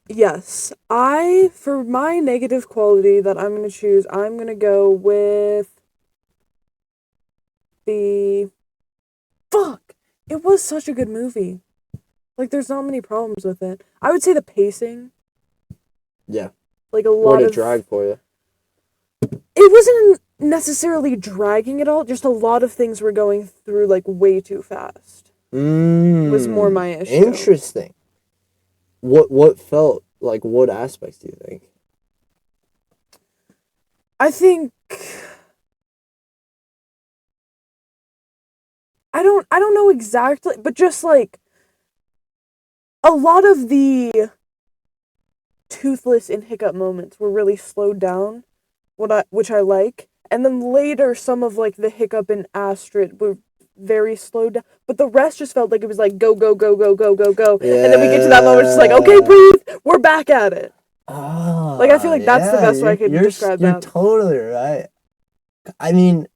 Yes. For my negative quality that I'm gonna choose, I'm gonna go with the... Fuck! It was such a good movie. Like, there's not many problems with it. I would say the pacing. Yeah. Like, a What lot did of... it drag for you? It wasn't necessarily dragging at all, just a lot of things were going through, like, way too fast. Was more my issue. Interesting. What felt like, what aspects do you think? I think... I don't know exactly, but just, like, a lot of the Toothless and Hiccup moments were really slowed down, which I like. And then later, some of, like, the Hiccup and Astrid were very slowed down. But the rest just felt like it was like, go, go, go, go, go, go, go. Yeah. And then we get to that moment, it's like, okay, breathe, we're back at it. Oh, Like, I feel like that's the best way I could describe you're that. totally right. I mean,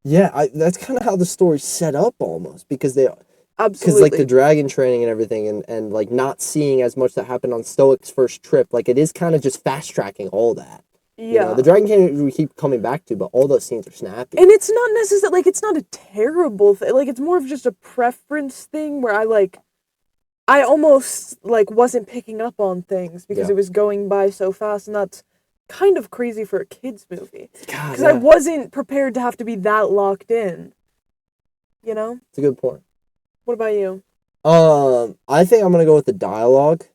yeah, that's kind of how the story's set up almost, because Absolutely. like the dragon training and everything, and like not seeing as much that happened on Stoic's first trip, like it is kind of just fast tracking all that. Yeah. You know, the dragon training we keep coming back to, but all those scenes are snappy. And it's not necessarily, like, it's not a terrible thing. Like, it's more of just a preference thing where I almost, like, wasn't picking up on things because it was going by so fast, and that's kind of crazy for a kid's movie. Because I wasn't prepared to have to be that locked in. You know? It's a good point. What about you? I think I'm gonna go with the dialogue,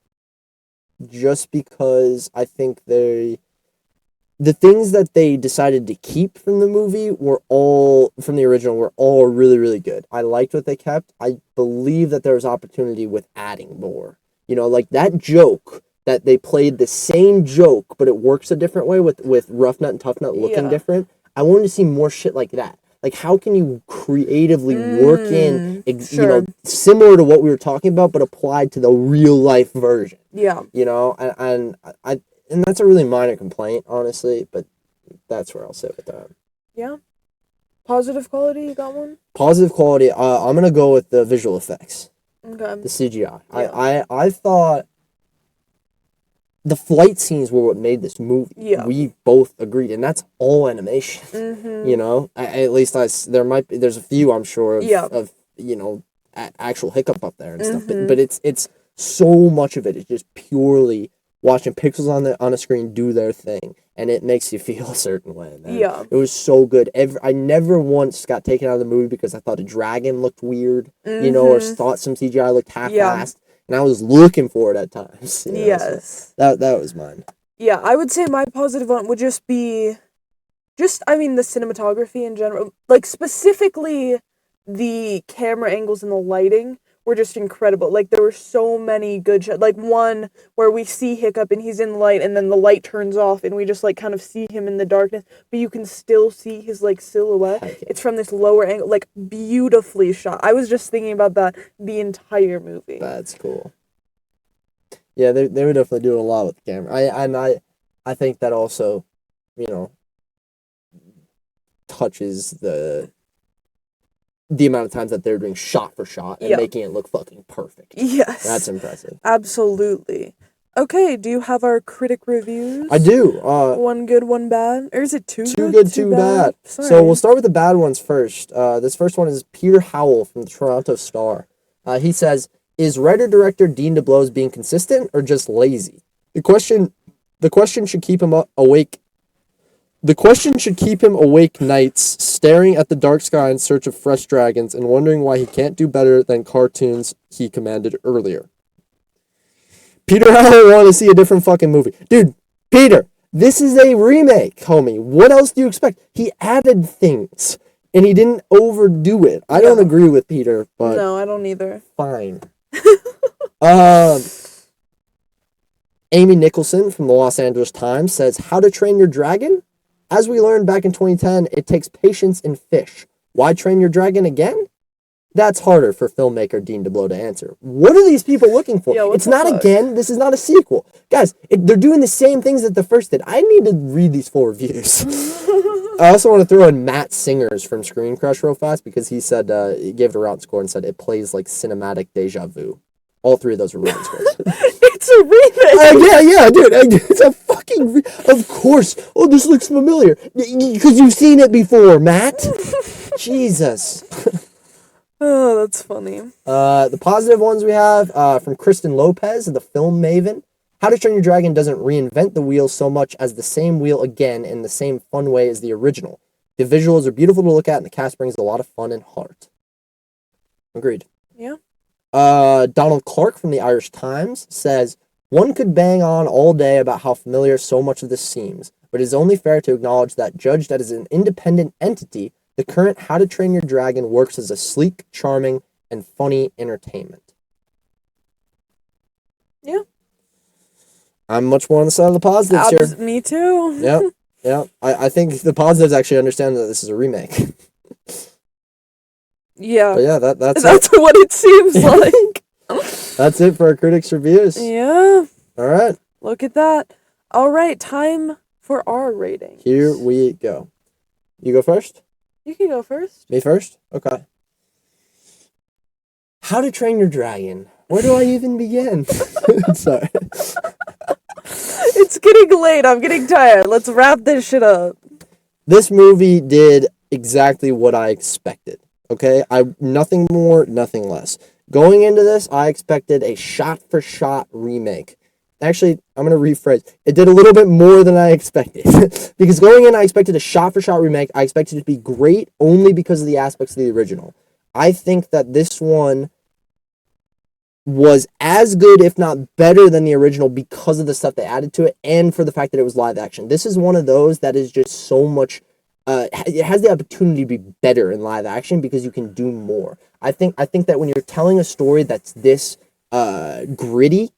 just because I think the things that they decided to keep from the movie were all, from the original, were all really, really good. I liked what they kept. I believe that there was opportunity with adding more. You know, like that joke, that they played the same joke, but it works a different way with Rough Nut and Tough Nut looking different. I wanted to see more shit like that. Like, how can you creatively work in, you know, similar to what we were talking about, but applied to the real life version? Yeah. You know, and and that's a really minor complaint, honestly, but that's where I'll sit with that. Yeah. Positive quality, you got one? Positive quality, I'm gonna go with the visual effects, Okay. the CGI. Yeah. I thought the flight scenes were what made this movie. Yeah. We both agreed, and that's all animation. Mm-hmm. You know, at least there's a few, I'm sure, of you know, actual hiccup up there and stuff. But it's so much of it is just purely watching pixels on a screen do their thing, and it makes you feel a certain way, man. Yeah. It was so good. I never once got taken out of the movie because I thought a dragon looked weird, you know, or thought some CGI looked half-assed. And I was looking for it at times. You know, yes. So that was mine. Yeah, I would say my positive one would just be the cinematography in general. Like, specifically, the camera angles and the lighting were just incredible. Like, there were so many good shots. Like, one where we see Hiccup and he's in the light, and then the light turns off, and we just, like, kind of see him in the darkness, but you can still see his, like, silhouette. Okay. It's from this lower angle, like, beautifully shot. I was just thinking about that the entire movie. That's cool. Yeah, they were definitely doing a lot with the camera. I think that also, you know, touches the amount of times that they're doing shot for shot and making it look fucking perfect. Yes. That's impressive. Absolutely. Okay, do you have our critic reviews? I do. One good, one bad? Or is it two good? Two good, two bad. Sorry. So we'll start with the bad ones first. This first one is Peter Howell from the Toronto Star. He says, is writer-director Dean DeBlois being consistent or just lazy? The question should keep him awake. The question should keep him awake nights, staring at the dark sky in search of fresh dragons and wondering why he can't do better than cartoons he commanded earlier. Peter Howell wanted to see a different fucking movie. Dude, Peter, this is a remake, homie. What else do you expect? He added things, and he didn't overdo it. I don't agree with Peter, but... No, I don't either. Fine. Amy Nicholson from the Los Angeles Times says, How to Train Your Dragon? As we learned back in 2010, it takes patience and fish. Why train your dragon again? That's harder for filmmaker Dean DeBlois to answer. What are these people looking for? Yeah, it's not again. This is not a sequel. Guys, they're doing the same things that the first did. I need to read these full reviews. I also want to throw in Matt Singers from Screen Crush real fast because he said, he gave it a rotten score and said it plays like cinematic deja vu. All three of those are rotten scores. It's a remake! Yeah, dude. It's a fucking... Of course. Oh, this looks familiar. Because you've seen it before, Matt. Jesus. Oh, that's funny. The positive ones we have from Kristen Lopez, the film maven. How to Train Your Dragon doesn't reinvent the wheel so much as the same wheel again in the same fun way as the original. The visuals are beautiful to look at, and the cast brings a lot of fun and heart. Agreed. Yeah. Donald Clark from the Irish Times says, one could bang on all day about how familiar so much of this seems, but it is only fair to acknowledge that judged as an independent entity, the current How to Train Your Dragon works as a sleek, charming, and funny entertainment. Yeah. I'm much more on the side of the positives here. Me too. Yeah. I think the positives actually understand that this is a remake. Yeah. But yeah, that's what it seems like. That's it for our critics' reviews. Yeah. All right. Look at that. All right, time for our rating. Here we go. You go first? You can go first. Me first? Okay. How to Train Your Dragon. Where do I even begin? Sorry. It's getting late. I'm getting tired. Let's wrap this shit up. This movie did exactly what I expected. Okay? Nothing more, nothing less. Going into this, I expected a shot-for-shot remake. Actually, I'm going to rephrase. It did a little bit more than I expected. Because going in, I expected a shot-for-shot remake. I expected it to be great only because of the aspects of the original. I think that this one was as good, if not better, than the original because of the stuff they added to it and for the fact that it was live action. This is one of those that is just so much... it has the opportunity to be better in live action because you can do more. I think that when you're telling a story that's this gritty,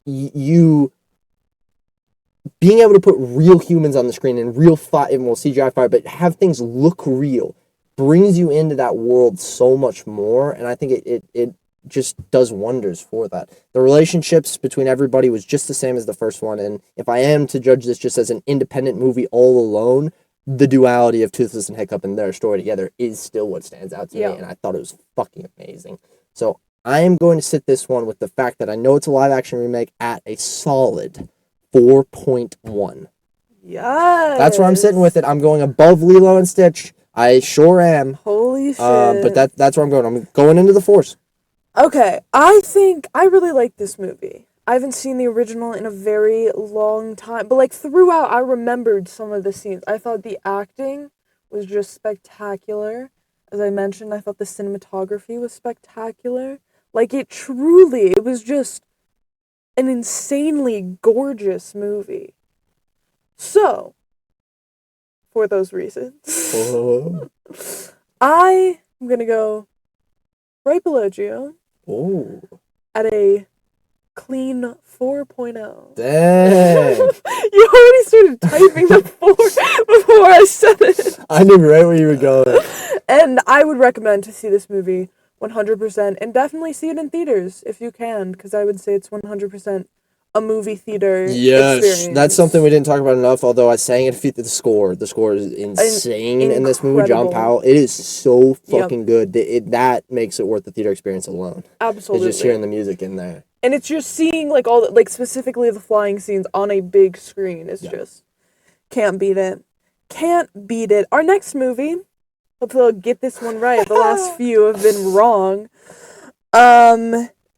you being able to put real humans on the screen and real CGI fire, but have things look real, brings you into that world so much more. And I think it just does wonders for that. The relationships between everybody was just the same as the first one, and if I am to judge this just as an independent movie all alone, the duality of Toothless and Hiccup and their story together is still what stands out to me, and I thought it was fucking amazing. So I am going to sit this one with the fact that I know it's a live action remake at a solid 4.1. Yes. That's where I'm sitting with it. I'm going above Lilo and Stitch. I sure am. Holy shit. But that's where I'm going. I'm going into the Force. Okay, I think I really like this movie. I haven't seen the original in a very long time, but like throughout, I remembered some of the scenes. I thought the acting was just spectacular. As I mentioned, I thought the cinematography was spectacular. Like it was just an insanely gorgeous movie. So, for those reasons, I am gonna go right below Gio. Oh. At a clean 4.0. Dang. You already started typing the 4 before I said it. I knew right where you were going. And I would recommend to see this movie 100% and definitely see it in theaters if you can, because I would say it's 100% a movie theater experience. That's something we didn't talk about enough, although I sang it. The score is insane in this movie. John Powell, it is so fucking good. That makes it worth the theater experience alone. Absolutely. It's just hearing the music in there. And it's just seeing like all the, like specifically the flying scenes on a big screen is just can't beat it. Can't beat it. Our next movie, hopefully I'll get this one right. The last few have been wrong.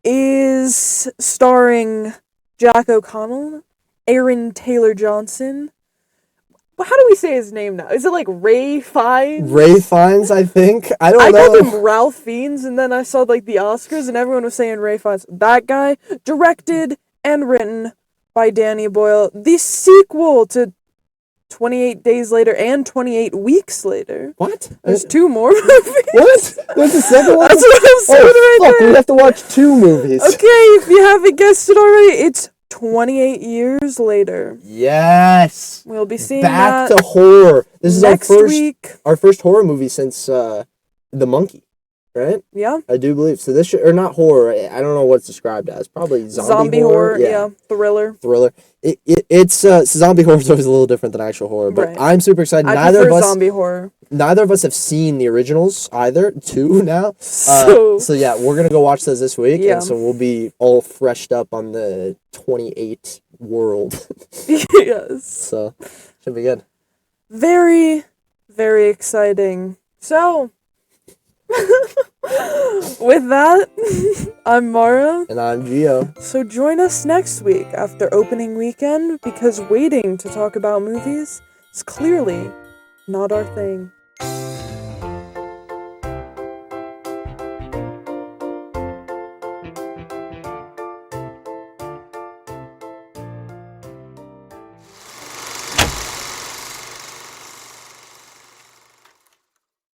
Is starring Jack O'Connell, Aaron Taylor Johnson. How do we say his name now? Is it like Ray Fiennes? Ray Fiennes, I think. I don't know. I called him Ralph Fiennes, and then I saw like the Oscars, and everyone was saying Ray Fiennes. That guy, directed and written by Danny Boyle. The sequel to 28 Days Later and 28 Weeks Later. What? There's 2 more movies. What? There's a second one? That's what I'm saying right there. We have to watch 2 movies. Okay, if you haven't guessed it already, it's 28 Years Later. Yes. We'll be seeing back that to horror. This is next week. Our first horror movie since The Monkey, right? Yeah. I do believe. So this or not horror. I don't know what it's described as. Probably zombie horror. Yeah. Thriller. It's zombie horror is always a little different than actual horror, but Right. I'm super excited. I prefer zombie horror. Neither of us have seen the originals either. 2 now. So yeah, we're gonna go watch those this week, and so we'll be all freshed up on the 28 world. Yes. So should be good. Very, very exciting. So with that, I'm Mara. And I'm Gio. So join us next week after opening weekend, because waiting to talk about movies is clearly not our thing.